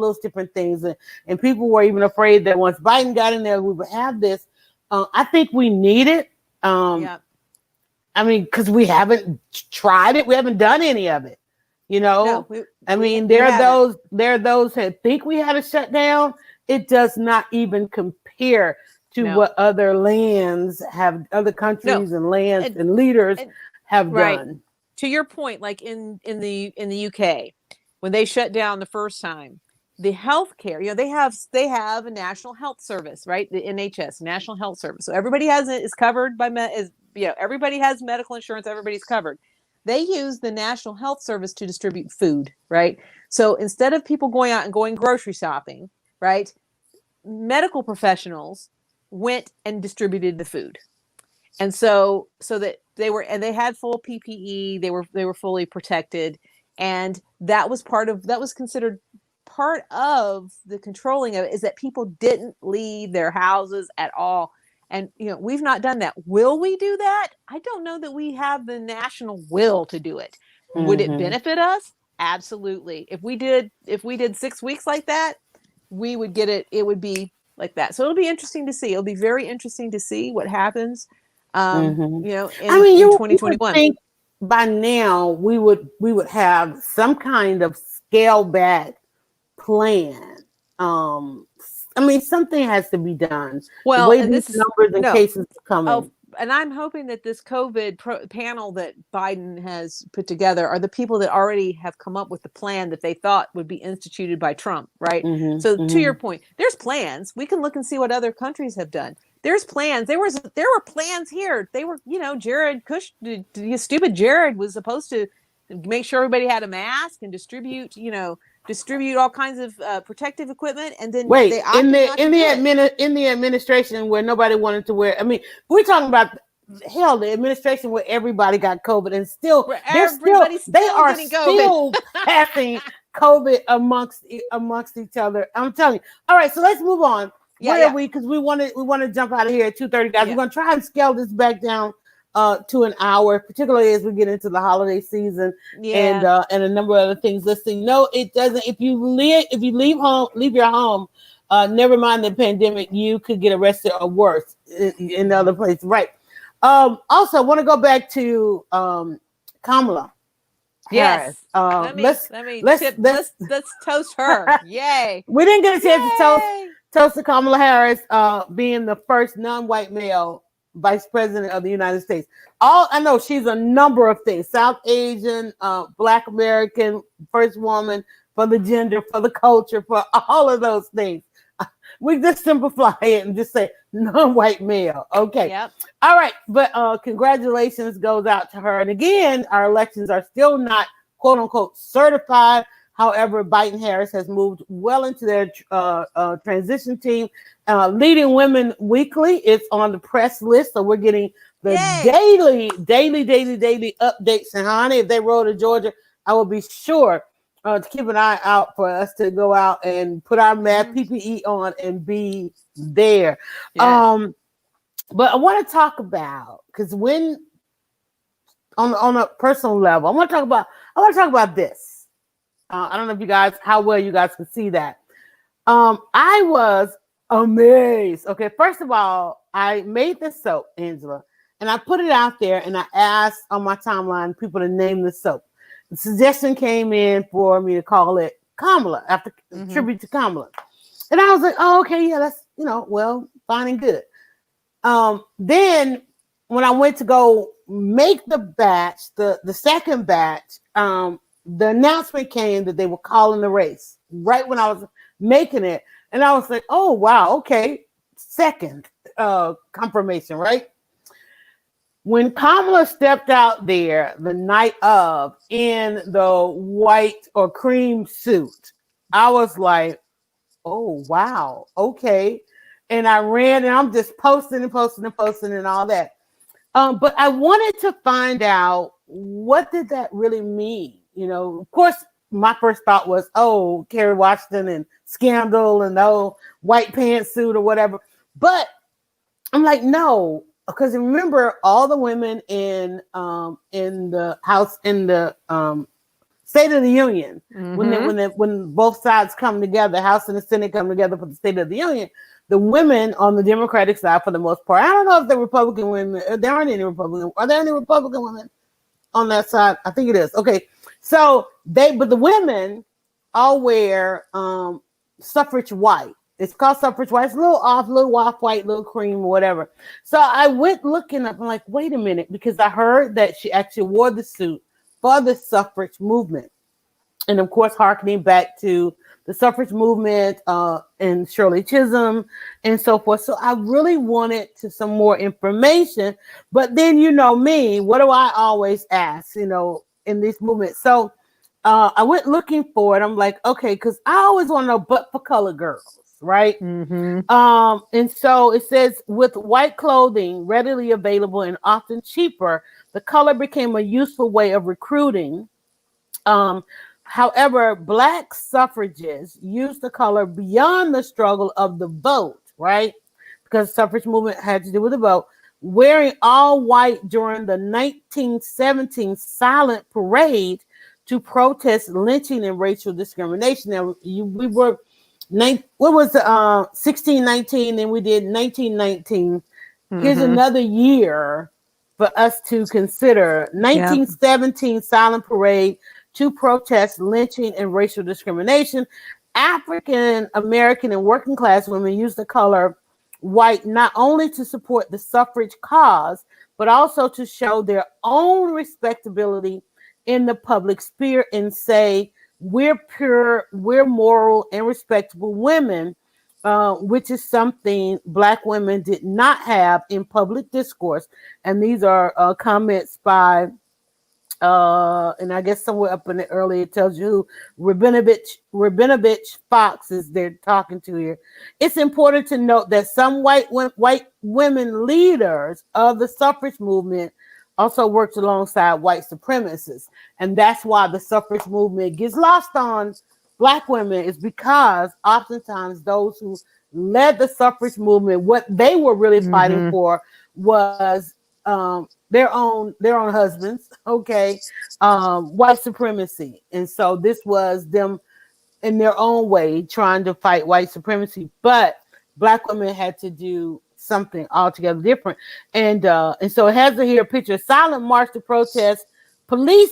those different things. And people were even afraid that once Biden got in there, we would have this. I think we need it. Yeah. I mean, because we haven't tried it. We haven't done any of it. You know, there are those that think we had a shutdown. It does not even compare to what other countries and lands and leaders have done. To your point, like in the UK, when they shut down the first time, the healthcare, they have a national health service, right? The NHS, National Health Service. So everybody is covered by everybody has medical insurance. Everybody's covered. They use the National Health Service to distribute food, right? So instead of people going out and going grocery shopping, right, medical professionals went and distributed the food. And so that they had full PPE, they were fully protected. And that was considered part of the controlling of it, is that people didn't leave their houses at all. And, we've not done that. Will we do that? I don't know that we have the national will to do it. Mm-hmm. Would it benefit us? Absolutely. If we did 6 weeks like that, we would get it. It would be like that. So it'll be interesting to see. It'll be very interesting to see what happens. In 2021. I think by now we would have some kind of scale back plan. Something has to be done. Well, the way these numbers and cases are coming. And I'm hoping that this COVID panel that Biden has put together are the people that already have come up with the plan that they thought would be instituted by Trump, right? Mm-hmm, so to your point, there's plans. We can look and see what other countries have done. There's plans. There were plans here. They were, Jared stupid Jared was supposed to make sure everybody had a mask and distribute all kinds of protective equipment, and then in the administration where nobody wanted to wear. I mean, we're talking about the administration where everybody got COVID, and they are still passing COVID amongst each other. I'm telling you. All right, so let's move on. Where are we? Because we want to jump out of here at 2:30, guys. We're gonna try and scale this back down to an hour, particularly as we get into the holiday season and a number of other things. Listen, no, it doesn't. If you leave your home, never mind the pandemic, you could get arrested or worse in other places, right? Also, I want to go back to Kamala Harris. Let's toast her. Yay! We didn't get a chance to toast to Kamala Harris being the first non-white male Vice President of the United States. I know she's a number of things: South Asian, Black American, first woman, for the gender, for the culture, for all of those things. We just simplify it and just say non-white male. Okay. Yep. All right. But congratulations goes out to her. And again, our elections are still not quote unquote certified. However, Biden-Harris has moved well into their transition team. Leading Women Weekly is on the press list, so we're getting the daily updates. And honey, if they roll to Georgia, I will be sure to keep an eye out for us to go out and put our mask PPE on and be there. Yes. But I want to talk about, because when on a personal level, I want to talk about this. I don't know how well you guys can see that. I was amazed. Okay, first of all, I made this soap, Angela, and I put it out there, and I asked on my timeline people to name the soap. The suggestion came in for me to call it Kamala, after tribute to Kamala. And I was like, oh, okay, yeah, that's, fine and good. Then when I went to go make the batch, the second batch, the announcement came that they were calling the race right when I was making it. And I was like, oh, wow, okay. Second confirmation, right? When Kamala stepped out there the night of in the white or cream suit, I was like, oh, wow, okay. And I ran and I'm just posting and posting and posting and all that. But I wanted to find out, what did that really mean? You know, of course, my first thought was, oh, Kerry Washington and scandal and oh, white pantsuit or whatever. But I'm like, no, because remember all the women in the House, in the State of the Union, when both sides come together, House and the Senate come together for the State of the Union. The women on the Democratic side, for the most part, I don't know if the Republican women, there aren't any Republican. Are there any Republican women on that side? I think it is. Okay, so but the women all wear suffrage white. It's called suffrage white. It's a little off white, little cream, or whatever. So I went looking up. I'm like, wait a minute, because I heard that she actually wore the suit for the suffrage movement, and of course, harkening back to the suffrage movement and Shirley Chisholm and so forth. So I really wanted some more information. But then, you know me, what do I always ask, you know, in this movement? So I went looking for it. I'm like, okay, because I always want to know, but for colored girls, right? And so it says, with white clothing readily available and often cheaper, the color became a useful way of recruiting. However, Black suffragists used the color beyond the struggle of the vote, right? Because the suffrage movement had to do with the vote. Wearing all white during the 1917 silent parade to protest lynching and racial discrimination. Now, we were, what was 1619, and we did 1919. Here's another year for us to consider. 1917 silent parade to protest lynching and racial discrimination. African American and working class women used the color white not only to support the suffrage cause, but also to show their own respectability in the public sphere and say, we're pure, we're moral and respectable women, which is something Black women did not have in public discourse. And these are comments by and I guess somewhere up in it earlier it tells you who Rabinovich Fox is they're talking to here. It's important to note that some white women leaders of the suffrage movement also worked alongside white supremacists, and that's why the suffrage movement gets lost on Black women, is because oftentimes those who led the suffrage movement, what they were really fighting for was their own husbands, okay, white supremacy. And so this was them in their own way trying to fight white supremacy, but Black women had to do something altogether different. And so it has here a picture, silent march to protest police,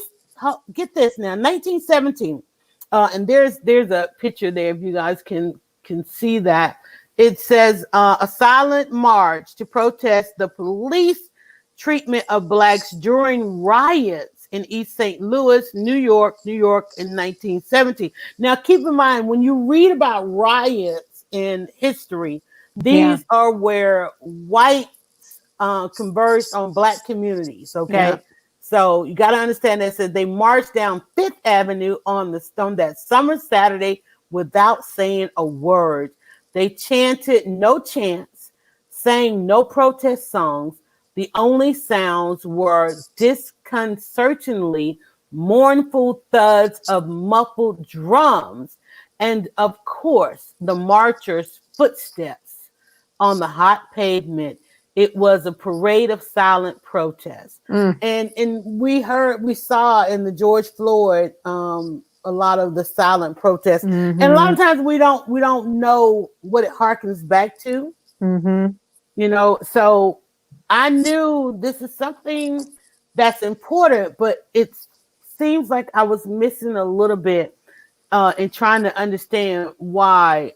get this now, 1917. And there's a picture there if you guys can see that. It says a silent march to protest the police treatment of Blacks during riots in East St. Louis, New York in 1917. Now, keep in mind, when you read about riots in history, these are where whites converged on Black communities, okay? Yeah. So you got to understand that says they marched down Fifth Avenue on that summer Saturday without saying a word. They chanted no chants, sang no protest songs. The only sounds were disconcertingly mournful thuds of muffled drums and, of course, the marchers' footsteps on the hot pavement. It was a parade of silent protest. And we saw in the George Floyd a lot of the silent protests. And a lot of times we don't know what it harkens back to. You know, so I knew this is something that's important, but it seems like I was missing a little bit in trying to understand why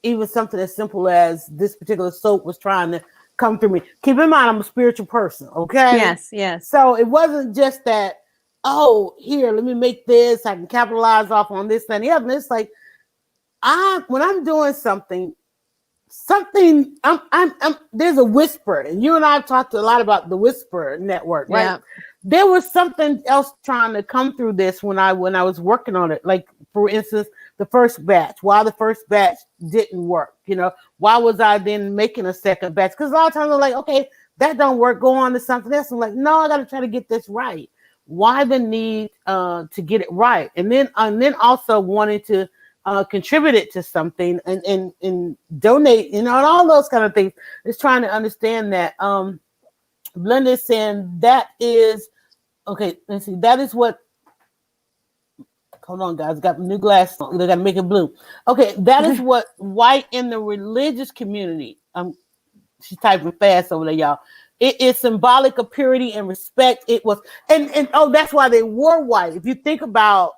even something as simple as this particular soap was trying to come through me. Keep in mind, I'm a spiritual person, okay? Yes. So it wasn't just that, oh, here, let me make this, I can capitalize off on this and the other. And it's like, when I'm doing something, something. There's a whisper, and you and I have talked a lot about the Whisper Network, right? Yeah. There was something else trying to come through this when I was working on it. Like, for instance, the first batch. Why the first batch didn't work? Why was I then making a second batch? Because a lot of times I'm like, okay, that don't work. Go on to something else. I'm like, no, I got to try to get this right. Why the need to get it right? And then also wanting to contribute it to something and donate, and all those kind of things. It's trying to understand that. Blenda is saying that is okay. Let's see. That is what. Hold on, guys. Got new glasses on. They got to make it blue. Okay, that is what white in the religious community. She's typing fast over there, y'all. It is symbolic of purity and respect. It was, and that's why they wore white. If you think about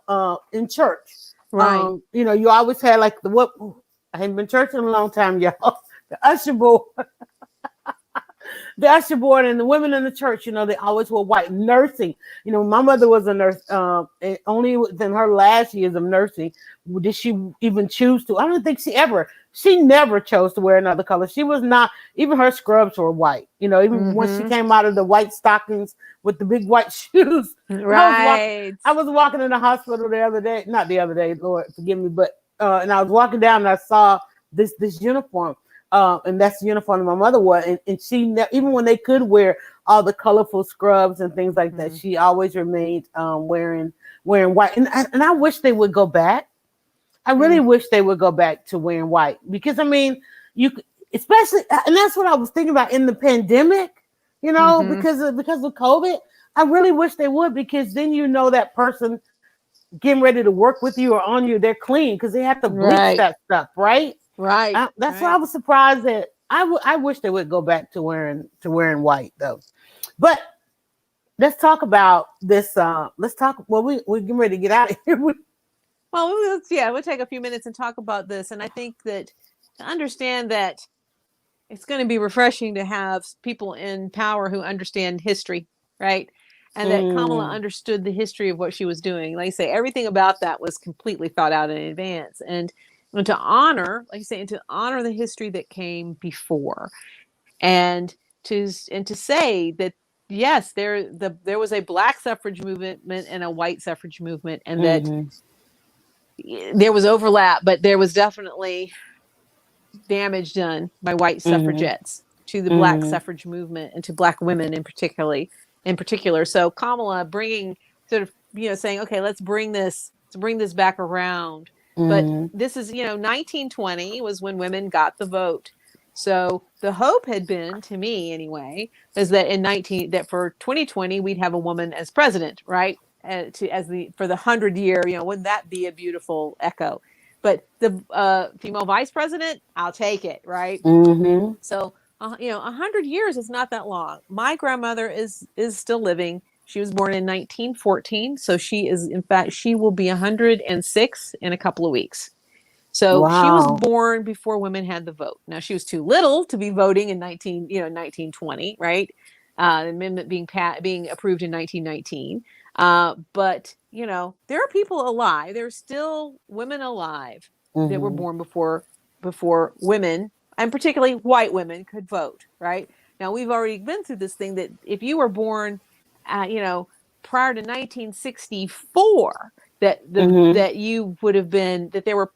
in church, Right. You always had like I haven't been to church in a long time, y'all. The usher board. The usher board and the women in the church, they always wore white. Nursing, my mother was a nurse. And only within her last years of nursing did she even choose to. I don't think she never chose to wear another color. She was not, even her scrubs were white. Even when she came out of the white stockings with the big white shoes. Right. I was walking in the hospital the other day, not the other day, Lord forgive me, but and I was walking down and I saw this uniform. And that's the uniform that my mother wore. And she, even when they could wear all the colorful scrubs and things like that, she always remained wearing white. And I wish they would go back. I really wish they would go back to wearing white, because you especially, and that's what I was thinking about in the pandemic, because of COVID. I really wish they would, because then that person getting ready to work with you or on you, they're clean, because they have to bleach that stuff, right? Right. That's why I was surprised that I wish they would go back to wearing white, though. But let's talk about this. Let's talk. Well, we're getting ready to get out of here. Well, we'll take a few minutes and talk about this. And I think that to understand that it's going to be refreshing to have people in power who understand history, right? And that Kamala understood the history of what she was doing. Like I say, everything about that was completely thought out in advance. And to honor, like you say, and to honor the history that came before, and to say that yes, there was a black suffrage movement and a white suffrage movement, and that there was overlap, but there was definitely damage done by white suffragettes to the black suffrage movement and to black women in particular. So Kamala bringing sort of, saying, okay, let's bring this back around. But this is, 1920 was when women got the vote. So the hope had been, to me anyway, is that that for 2020 we'd have a woman as president, right? For the 100-year, wouldn't that be a beautiful echo? But the female vice president, I'll take it, right? So 100 years is not that long. My grandmother is still living. She was born in 1914, so she will be 106 in a couple of weeks. So she was born before women had the vote. Now, she was too little to be voting in 1920, right? The amendment being approved in 1919. But there are people alive. There are still women alive that were born before women, and particularly white women, could vote, right? Now, we've already been through this thing that if you were born, prior to 1964, that you would have been, that there were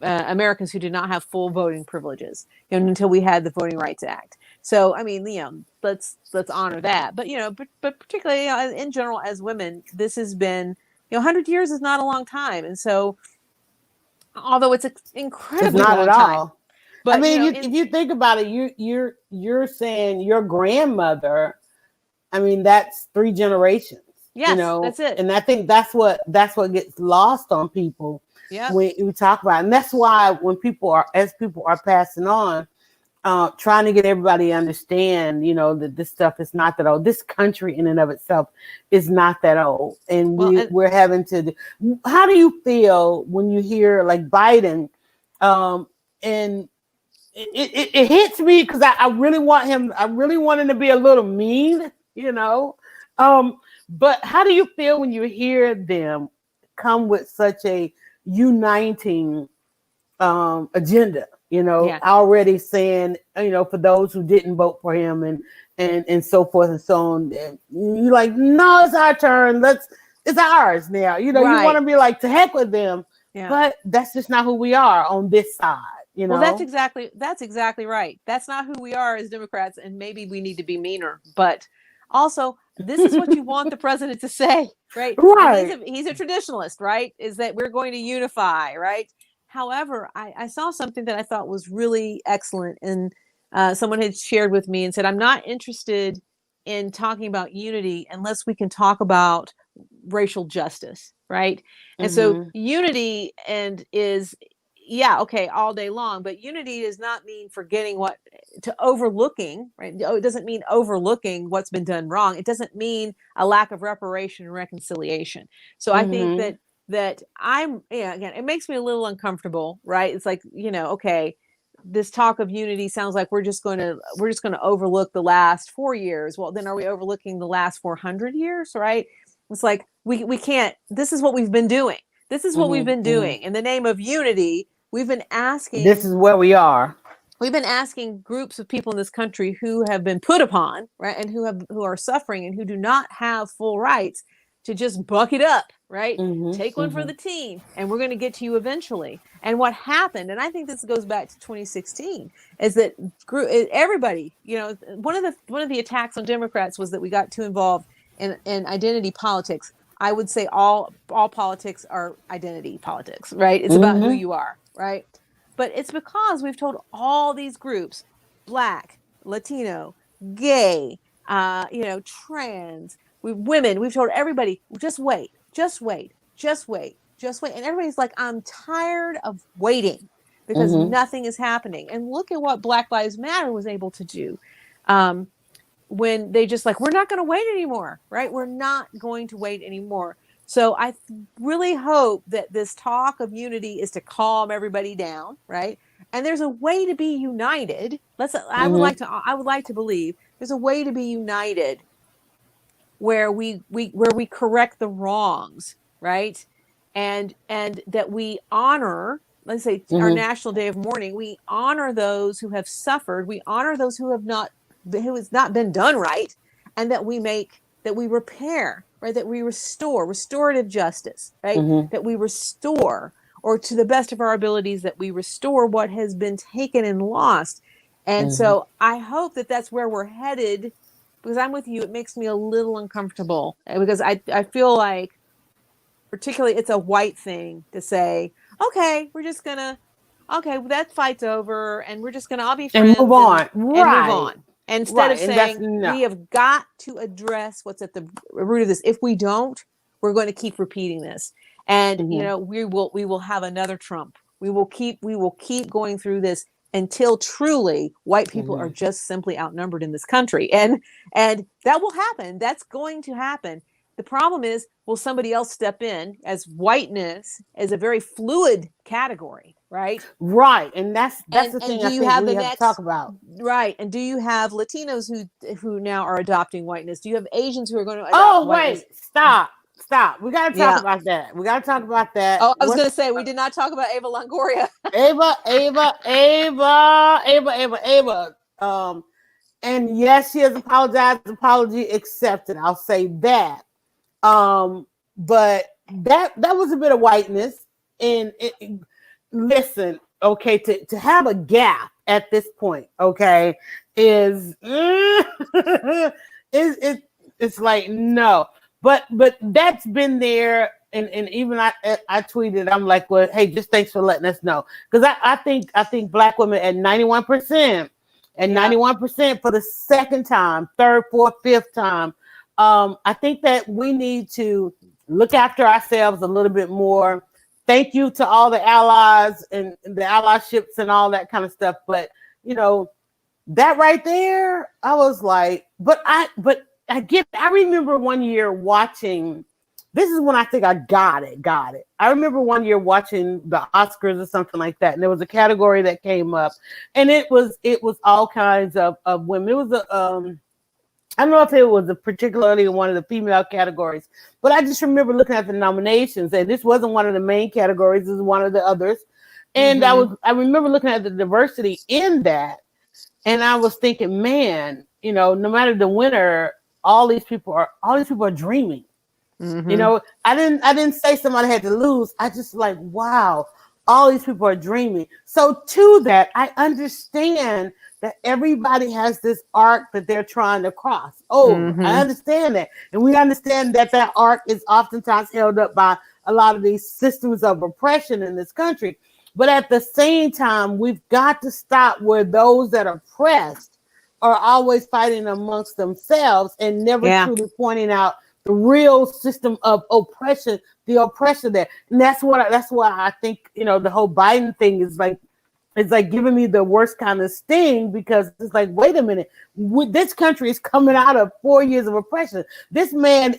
Americans who did not have full voting privileges until we had the Voting Rights Act. So, let's honor that. But, but particularly in general, as women, this has been, 100 years is not a long time. And so, although it's an incredibly long time. But if you think about it, you're saying your grandmother, that's 3 generations. Yes, that's it. And I think that's what gets lost on people when we talk about it. And that's why when people are passing on, trying to get everybody to understand, that this stuff is not that old. This country in and of itself is not that old. And we're having to. How do you feel when you hear like Biden? And it hits me because I really want him. I really want him to be a little mean, But how do you feel when you hear them come with such a uniting agenda? Yeah. already saying, for those who didn't vote for him and so forth and so on. And you're like, no, it's our turn. It's ours now. You want to be like, to heck with them. Yeah. But that's just not who we are on this side. Well, that's exactly right. That's not who we are as Democrats, and maybe we need to be meaner. But also, this is what you want the president to say, right? Right. He's a traditionalist, right? Is that we're going to unify, right? However, I saw something that I thought was really excellent, and someone had shared with me and said, I'm not interested in talking about unity unless we can talk about racial justice, right? And so unity is okay, all day long, but unity does not mean forgetting overlooking, right? It doesn't mean overlooking what's been done wrong. It doesn't mean a lack of reparation and reconciliation. So I think that again, it makes me a little uncomfortable, right? It's like, okay, this talk of unity sounds like we're just going to overlook the last 4 years. Well, then are we overlooking the last 400 years, right? It's like we can't. This is what we've been doing. This is what we've been doing in the name of unity. We've been asking. This is where we are. We've been asking groups of people in this country who have been put upon, right, and who are suffering and who do not have full rights to just buck it up, right? Take one for the team, and we're going to get to you eventually. And what happened, and I think this goes back to 2016, is that everybody, one of the attacks on Democrats was that we got too involved in identity politics. I would say all politics are identity politics, right? It's about who you are, right? But it's because we've told all these groups, Black, Latino, gay, trans, women, we've told everybody, just wait. And everybody's like, I'm tired of waiting because nothing is happening. And look at what Black Lives Matter was able to do. When they just like, we're not going to wait anymore, right? We're not going to wait anymore. So I really hope that this talk of unity is to calm everybody down, right? And there's a way to be united. I would like to believe there's a way to be united where we correct the wrongs, right? And that we honor, let's say our National Day of Mourning, we honor those who have suffered, we honor those who has not been done right, and that we repair, right? That we restore, restorative justice, right? That we restore, or to the best of our abilities, that we restore what has been taken and lost. And so I hope that that's where we're headed, because I'm with you. It makes me a little uncomfortable because I feel like, particularly, it's a white thing to say, okay, that fight's over, and we're just gonna all be friends and move on, and move on. Instead of saying, no. We have got to address what's at the root of this. If we don't, we're going to keep repeating this. And, we will have another Trump. We will keep going through this until truly white people are just simply outnumbered in this country. And that will happen. That's going to happen. The problem is, will somebody else step in, as whiteness is a very fluid category, right? Right. And that's the thing I think we have to talk about. Right. And do you have Latinos who now are adopting whiteness? Do you have Asians who are going to adopt whiteness? Wait, stop. We got to talk about that. Oh, I was going to say, we did not talk about Eva Longoria. Ava. And yes, she has apologized. Apology accepted. I'll say that. But that was a bit of whiteness. And listen, okay, to have a gap at this point, okay, is it's like no. But that's been there, and even I tweeted, I'm like, well, hey, just thanks for letting us know, because I think Black women at 91%, and 91% for the second time, third, fourth, fifth time. I think that we need to look after ourselves a little bit more. Thank you to all the allies and the allyships and all that kind of stuff. But that right there, I was like, I remember one year watching. This is when I think I got it. I remember one year watching the Oscars or something like that, and there was a category that came up, and it was all kinds of women. It was I don't know if it was particularly one of the female categories, but I just remember looking at the nominations, and this wasn't one of the main categories. This was one of the others. And I remember looking at the diversity in that, and I was thinking, man, no matter the winner, all these people are dreaming. I didn't say somebody had to lose. I just like, wow, all these people are dreaming. So to that, I understand that everybody has this arc that they're trying to cross over. I understand that. And we understand that that arc is oftentimes held up by a lot of these systems of oppression in this country. But at the same time, we've got to stop where those that are oppressed are always fighting amongst themselves and never truly pointing out the real system of oppression, the oppression there. And that's why I think, the whole Biden thing is like, it's like giving me the worst kind of sting, because it's like, wait a minute, this country is coming out of 4 years of oppression. This man,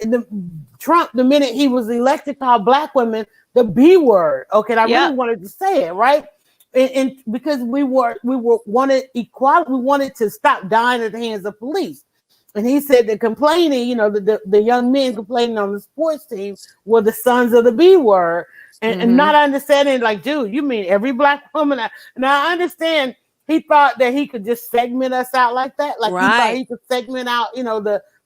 Trump, the minute he was elected, called Black women the B word. Okay, and I really wanted to say it, right? And because we wanted equality, we wanted to stop dying at the hands of police. And he said that complaining, the young men complaining on the sports team were the sons of the B word. And not understanding, like, dude, you mean every Black woman? Now I understand he thought that he could just segment us out like that. Like he thought he could segment out,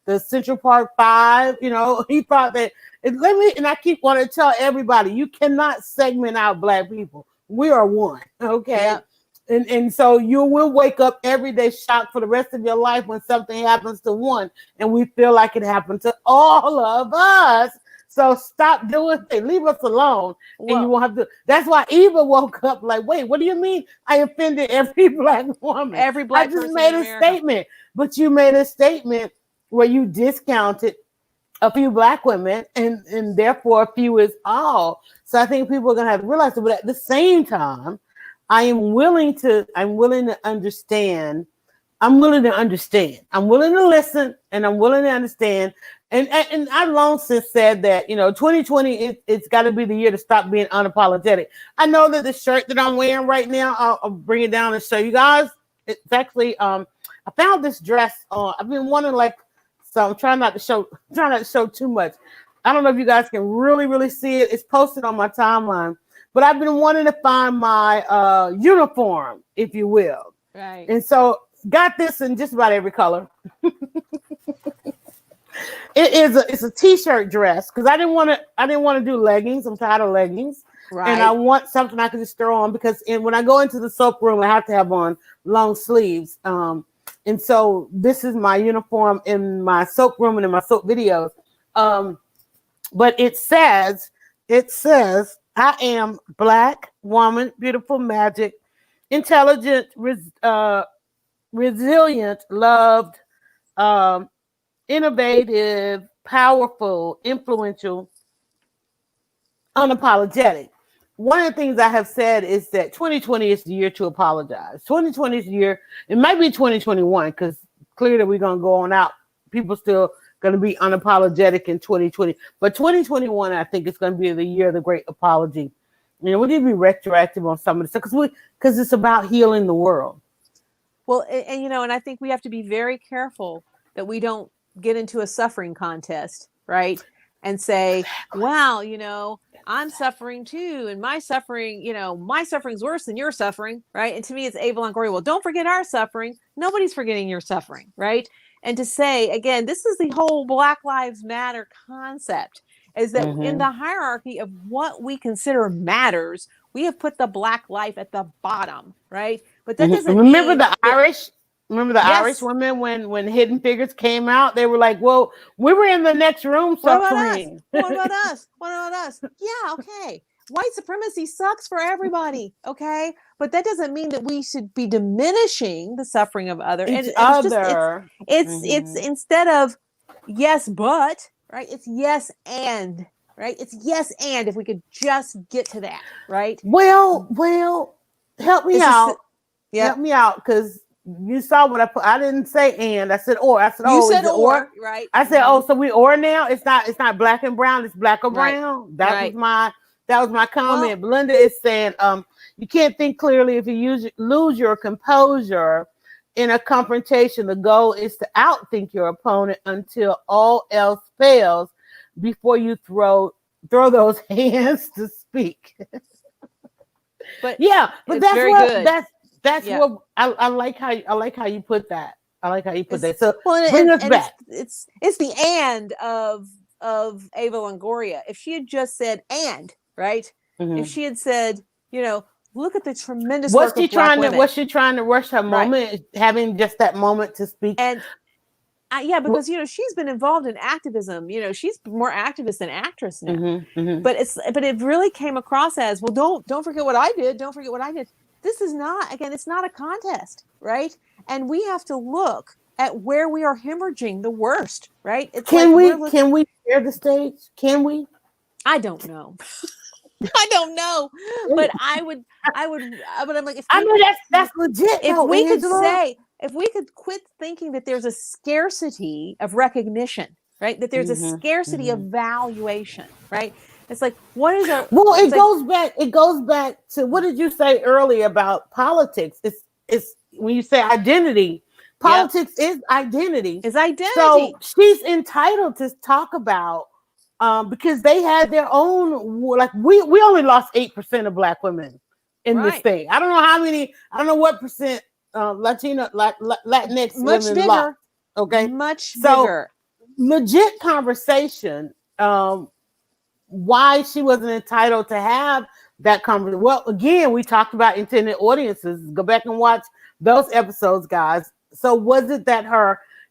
the Central Park Five. He thought that. And I keep wanting to tell everybody, you cannot segment out Black people. We are one, okay? Yeah. And so you will wake up every day shocked for the rest of your life when something happens to one, and we feel like it happened to all of us. So stop doing it. Leave us alone. And you won't have to. That's why Eva woke up like, wait, what do you mean I offended every Black woman? Every Black person. I just made a statement. But you made a statement where you discounted a few Black women, and therefore a few is all. So I think people are gonna have to realize it. But at the same time, I'm willing to understand. I'm willing to understand. I'm willing to listen, and I'm willing to understand. And I've long since said that, 2020, it's got to be the year to stop being unapologetic. I know that the shirt that I'm wearing right now, I'll bring it down and show you guys. It's actually, I found this dress on. I've been wanting, so I'm trying not to show too much. I don't know if you guys can really, really see it. It's posted on my timeline, but I've been wanting to find my uniform, if you will. Right. And so got this in just about every color. It's a t-shirt dress, because I didn't want to do leggings. I'm tired of leggings. Right. And I want something I can just throw on, because when I go into the soap room, I have to have on long sleeves. And so this is my uniform in my soap room and in my soap videos. But it says, I am Black woman, beautiful, magic, intelligent, resilient, loved, innovative, powerful, influential, unapologetic. One of the things I have said is that 2020 is the year to apologize. 2020 is the year. It might be 2021, because clearly we're going to go on out. People still going to be unapologetic in 2020. But 2021, I think, is going to be the year of the great apology. We need to be retroactive on some of this stuff, because it's about healing the world. Well, and I think we have to be very careful that we don't get into a suffering contest, right? And say, wow, I'm suffering too, and my suffering's worse than your suffering, right? And to me, it's Ava Longoria. Well, don't forget our suffering. Nobody's forgetting your suffering, right? And to say, again, this is the whole Black Lives Matter concept, is that in the hierarchy of what we consider matters, we have put the Black life at the bottom, right? But that doesn't remember the Irish. Remember the Irish women when Hidden Figures came out? They were like, "Well, we were in the next room suffering." What about us? What about us? Yeah, okay. White supremacy sucks for everybody, okay? But that doesn't mean that we should be diminishing the suffering of others. It's instead of yes, but, right? It's yes and, right? It's yes and, if we could just get to that, right? Well, help me out. Help me out, because you saw what I put. I didn't say and. I said or. I said you said or, right? I said so we or now. It's not Black and brown. It's Black or brown. That was my comment. Well, Belinda is saying you can't think clearly if you lose your composure in a confrontation. The goal is to outthink your opponent until all else fails before you throw those hands to speak. but Yeah, but it's that's very what good. that's Yeah. what I like how you put that. I like how you put It's that. So well, bring us and back. it's the and of Ava Longoria. If she had just said and, right? If Mhm. she had said, you know, look at the tremendous Was work she of Black trying to women, was she trying to rush her right? moment, having just that moment to speak? And yeah, because she's been involved in activism. She's more activist than actress now. Mm-hmm. But it really came across as, well, don't forget what I did. Don't forget what I did. This is not, again, it's not a contest, right? And we have to look at where we are hemorrhaging the worst, right? It's like Can we share the stage? Can we? I don't know. I don't know, but but I'm like, I mean, that's legit if though, we could Angela. say, if we could quit thinking that there's a scarcity of recognition, right? That there's a Mm-hmm. scarcity of Mm-hmm. valuation, right? It's like, what is our, Well, it's like, it goes back to what did you say earlier about politics? It's when you say identity, yep, politics is identity. is So identity. she's entitled to talk about because they had their own, like we only lost 8% of black women in this Right. thing. I don't know how many, I don't know what percent Latinx Much women lost. bigger, Okay. much So bigger. legit conversation. Why she wasn't entitled to have that conversation. Well, again, we talked about intended audiences. Go back and watch those episodes, guys. So was it that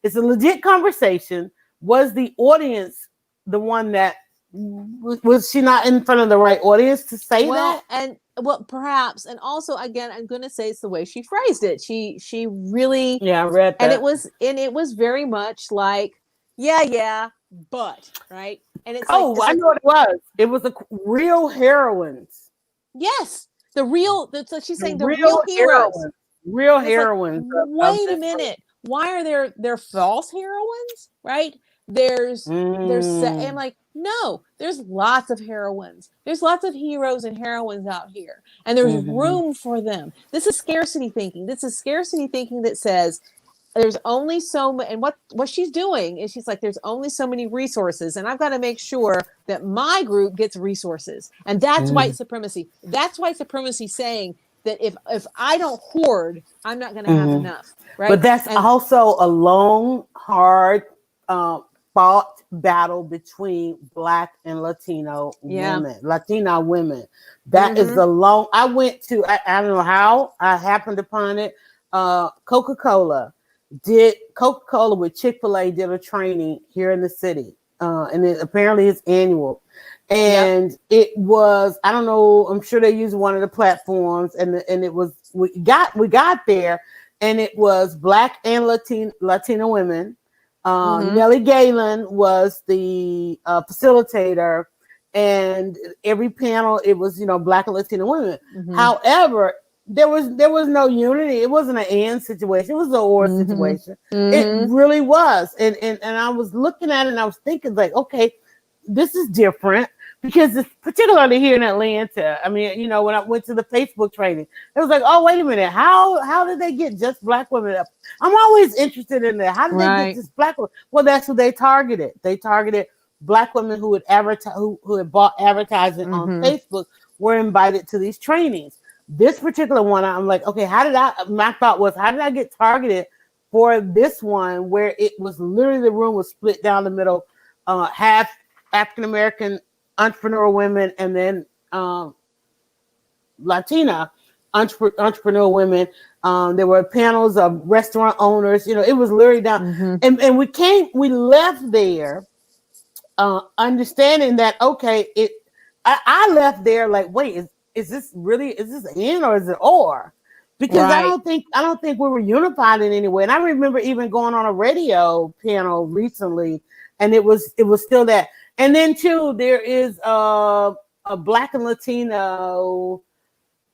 it's a legit conversation? Was the audience the one that was she not in front of the right audience to say Well, that? and well, perhaps, and also, again, I'm going to say it's the way she phrased it. She really, Yeah, I read and that. it was very much like, yeah, but, right? And it's Oh, I know what it was. It was a real heroines. yes, the real, that's like she's saying, the real Real heroes. heroines. Real And it's like, heroines of wait a this. minute, why are there false heroines, right? There's I'm like, no, there's lots of heroines, there's lots of heroes and heroines out here, and there's room for them. This is scarcity thinking. This is scarcity thinking that says there's only so much. And what she's doing is she's like, there's only so many resources, and I've got to make sure that my group gets resources. And that's white supremacy. That's white supremacy saying that if I don't hoard, I'm not going to have enough, right? But that's And also a long, hard, fought battle between Black and Latino women, Latina women. That is the long. I went to. I don't know how I happened upon it. Coca-Cola with Chick-fil-A did a training here in the city, and apparently it's annual. And it was, I don't know, I'm sure they used one of the platforms, and it was, we got there, and it was Black and Latina women. Nellie Galen was the facilitator, and every panel it was Black and Latina women. However, there was no unity. It wasn't an and situation. It was an or situation. It really was, and I was looking at it and I was thinking like, okay, this is different because it's particularly here in Atlanta. I mean, when I went to the Facebook training, it was like, oh, wait a minute. How did they get just Black women up? I'm always interested in that. How did they get just Black women? Well, that's who they targeted. They targeted Black women who had who had bought advertising on Facebook were invited to these trainings. This particular one, I'm like, okay, my thought was, how did I get targeted for this one where it was literally the room was split down the middle, half African-American entrepreneur women and then Latina entrepreneur women. There were panels of restaurant owners. It was literally down. And we left there understanding that, okay, I left there like, wait, is this in or is it or? Because I don't think we were unified in any way. And I remember even going on a radio panel recently, and it was still that. And then too, there is a Black and Latino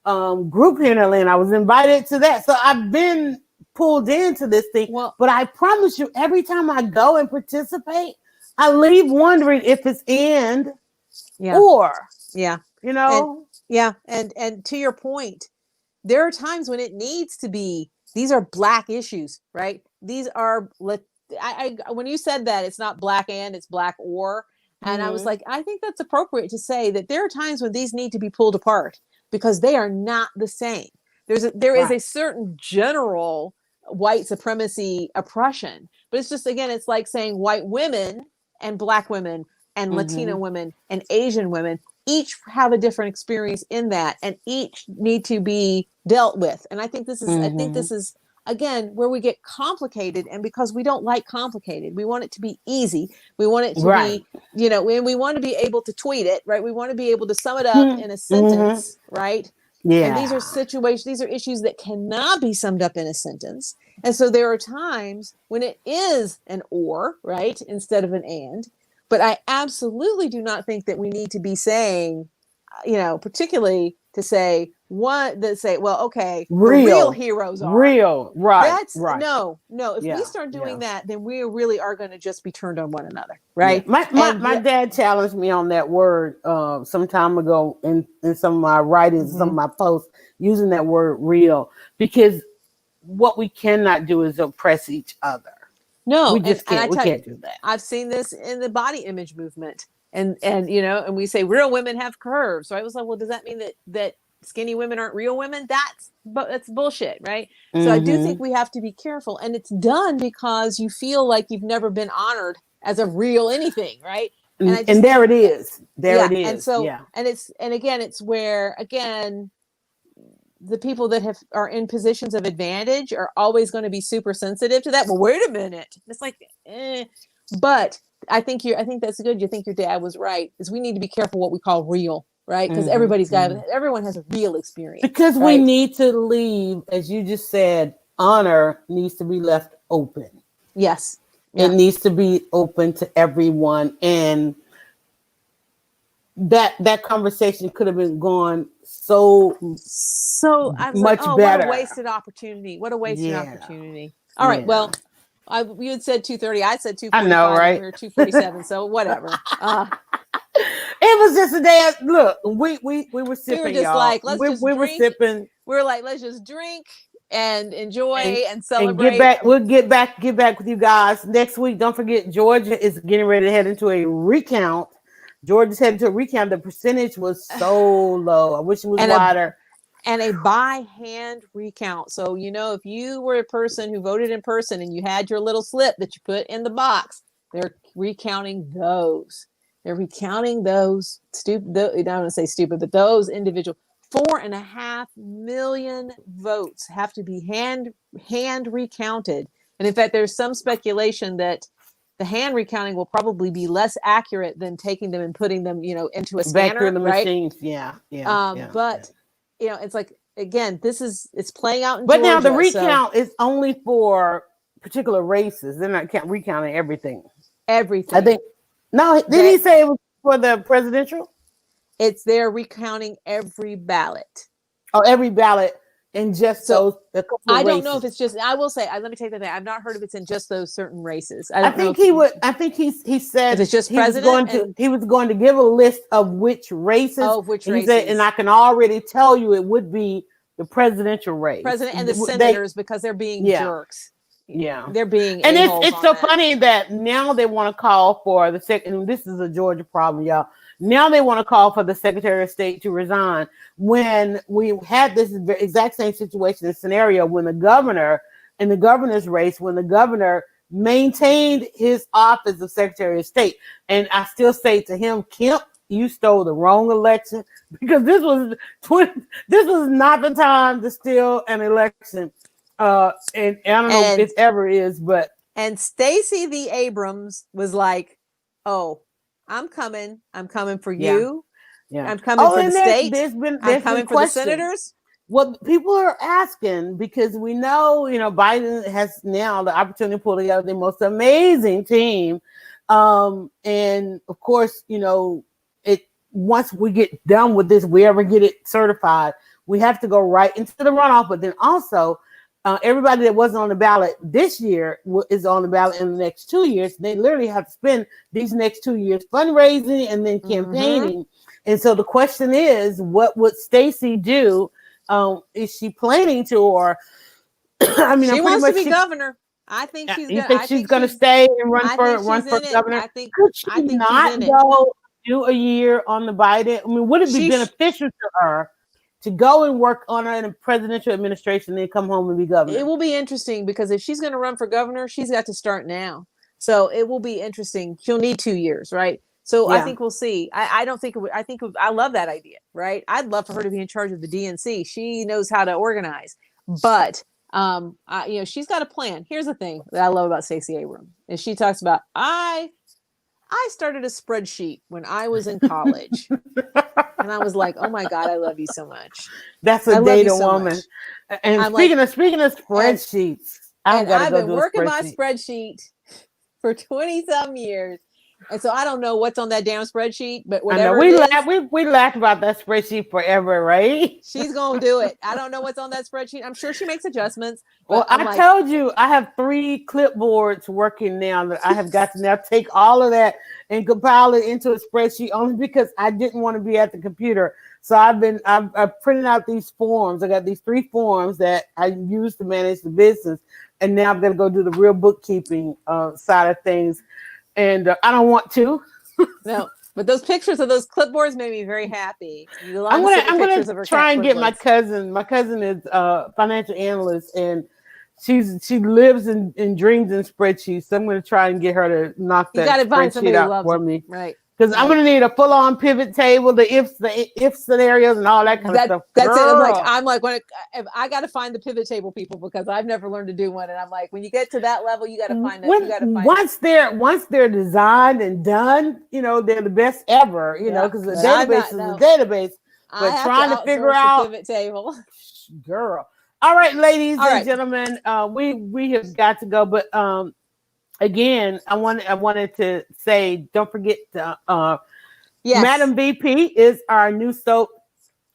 group here in Atlanta. I was invited to that, so I've been pulled into this thing. Well, but I promise you, every time I go and participate, I leave wondering if it's or and to your point, there are times when it needs to be. These are Black issues, right? These are when you said that it's not Black and it's Black or, and I was like, I think that's appropriate to say that there are times when these need to be pulled apart. because they are not the same. There is Right. a certain general white supremacy oppression, but it's just, again, it's like saying white women and black women and Latina women and Asian women each have a different experience in that, and each need to be dealt with. And I think this is again where we get complicated, and because we don't like complicated, we want it to be easy. We want it to be, we want to be able to tweet it, right? We want to be able to sum it up in a sentence, right? Yeah. And these are situations, these are issues that cannot be summed up in a sentence. And so there are times when it is an or, right, instead of an and. But I absolutely do not think that we need to be saying, particularly to say well, okay, the real heroes are real, right? That's right. No. If we start doing that, then we really are going to just be turned on one another, right? Yeah. My dad challenged me on that word some time ago in some of my writings, some of my posts, using that word "real," because what we cannot do is oppress each other. No, we just can't. We can't do that. I've seen this in the body image movement, and we say real women have curves. So I was like, well, does that mean that skinny women aren't real women? That's bullshit, right? So I do think we have to be careful, and it's done because you feel like you've never been honored as a real anything, right? And there it is. It is. And so, it's where, again, the people that are in positions of advantage are always going to be super sensitive to that. Well, wait a minute. It's like, but I think that's good. You think your dad was right, is we need to be careful what we call real, right? Because everyone has a real experience. Because we need to leave, as you just said, honor needs to be left open. Yes. Yeah. It needs to be open to everyone. And that conversation could have been gone so I was much better. What a wasted opportunity. Opportunity. All right. Well, you had said 2:30. I said 2:45. I know, right? We were 2:47. So whatever. It was just a day. Look, we were sipping. We were just y'all. like, let's just drink. We were sipping. We were like, let's just drink and enjoy and celebrate. And get back. We'll get back with you guys next week. Don't forget, Georgia is getting ready to head into a recount. Georgia's heading to a recount. The percentage was so low. I wish it was wider. And a by hand recount. So, if you were a person who voted in person and you had your little slip that you put in the box, they're recounting those. They're recounting those stupid, I don't want to say stupid, but those individual 4.5 million votes have to be hand recounted. And in fact, there's some speculation that the hand recounting will probably be less accurate than taking them and putting them, into a scanner. Back through the machines. But it's like, again, it's playing out in But Georgia, now the recount is only for particular races. They're not recounting everything. Everything. I think. No, did he say it was for the presidential? They're recounting every ballot. Oh, every ballot in just those. I don't know if it's just. I will say. Let me take that back. I've not heard if it's in just those certain races. I think he would. I think he said if it's just president. He was going to give a list of which races. Oh, which races? He said, and I can already tell you it would be the presidential race, president and the senators, because they're being jerks. Yeah, they're being. And it's so funny that now they want to call for the second. And this is a Georgia problem, y'all. Now they want to call for the Secretary of State to resign, when we had this exact same situation and scenario when the governor in the governor's race, when the governor maintained his office of Secretary of State. And I still say to him, Kemp, you stole the wrong election, because this was not the time to steal an election. And I don't know if it ever is, but. And Stacey V. Abrams was like, oh, I'm coming for you. Yeah. I'm coming for the state. I'm coming for the senators. Well, people are asking, because we know, Biden has now the opportunity to pull together the most amazing team. And of course, once we get done with this, we ever get it certified, we have to go right into the runoff. But then also, everybody that wasn't on the ballot this year is on the ballot in the next 2 years. They literally have to spend these next 2 years fundraising and then campaigning. And so the question is, what would Stacey do? Is she planning to, or I mean, she wants to be governor. I think she's. You think she's going to stay and run for governor? Could she not go do a year on the Biden? I mean, would it be beneficial to her to go and work on a presidential administration, then come home and be governor. It will be interesting because if she's going to run for governor, she's got to start now. So it will be interesting. She'll need 2 years, right? So I think we'll see. I don't think I love that idea, right? I'd love for her to be in charge of the DNC. She knows how to organize, but she's got a plan. Here's the thing that I love about Stacey Abrams is she talks about I started a spreadsheet when I was in college, and I was like, oh my God, I love you so much. That's a data woman. And speaking of spreadsheets, I've been working my spreadsheet for 20 some years. And so I don't know what's on that damn spreadsheet, but whatever we laugh about that spreadsheet forever, right? She's gonna do it. I don't know what's on that spreadsheet. I'm sure she makes adjustments. Well, I told you I have 3 clipboards working now that I have got to now take all of that and compile it into a spreadsheet only because I didn't want to be at the computer. So I've printed out these forms. I got these 3 forms that I use to manage the business, and now I'm gonna go do the real bookkeeping side of things. And I don't want to. No, but those pictures of those clipboards made me very happy. I'm gonna try and get my cousin. My cousin is a financial analyst, and she lives and dreams in spreadsheets. So I'm gonna try and get her to knock that spreadsheet out for me. Right. Because I'm gonna need a full-on pivot table, the if scenarios, and all that kind of stuff. That's it. I'm like if I got to find the pivot table people because I've never learned to do one, and I'm like, when you get to that level, you got to find it. Once they're designed and done, they're the best ever. Because the database is a database. But trying to figure out pivot table, girl. All right, ladies and gentlemen, we have got to go, but again, I wanted to say, don't forget to, Madam VP is our new soap,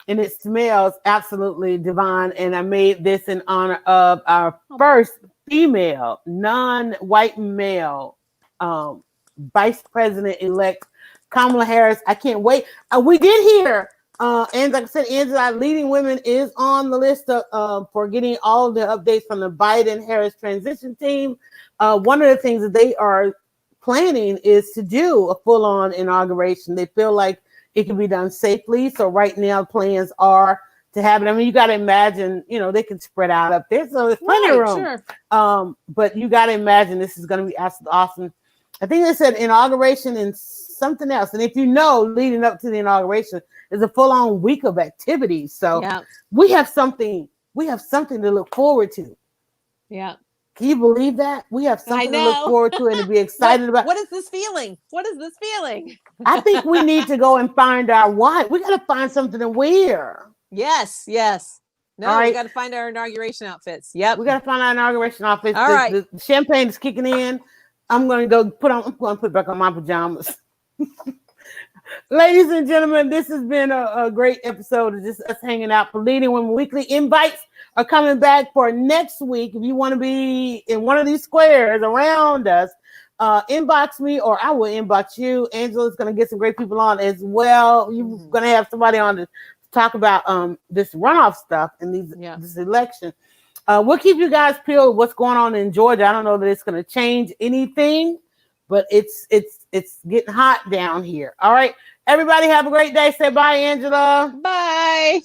and it smells absolutely divine. And I made this in honor of our first female, non-white male, Vice President-elect Kamala Harris. I can't wait. We did hear, and like I said, Angela, Leading Women is on the list for getting all of the updates from the Biden-Harris transition team. One of the things that they are planning is to do a full-on inauguration. They feel like it can be done safely. So right now, plans are to have it. I mean, you got to imagine, they can spread out up there. So there's plenty of room. Sure. But you got to imagine this is going to be absolutely awesome. I think they said inauguration and something else. And if leading up to the inauguration is a full-on week of activities. So we have something to look forward to. Yeah. Can you believe that? We have something to look forward to and to be excited about. What is this feeling? What is this feeling? I think we need to go and find our why. We got to find something to wear. Yes. No, we got to find our inauguration outfits. Yep. We got to find our inauguration outfits. All right. The champagne is kicking in. I'm going to put back on my pajamas. Ladies and gentlemen, this has been a great episode of just us hanging out for Leading Women Weekly. Invites are coming back for next week. If you want to be in one of these squares around us, inbox me or I will inbox you. Angela's going to get some great people on as well. You're going to have somebody on to talk about this runoff stuff and this election. We'll keep you guys peeled what's going on in Georgia. I don't know that it's going to change anything, but it's getting hot down here. All right. Everybody have a great day. Say bye, Angela. Bye.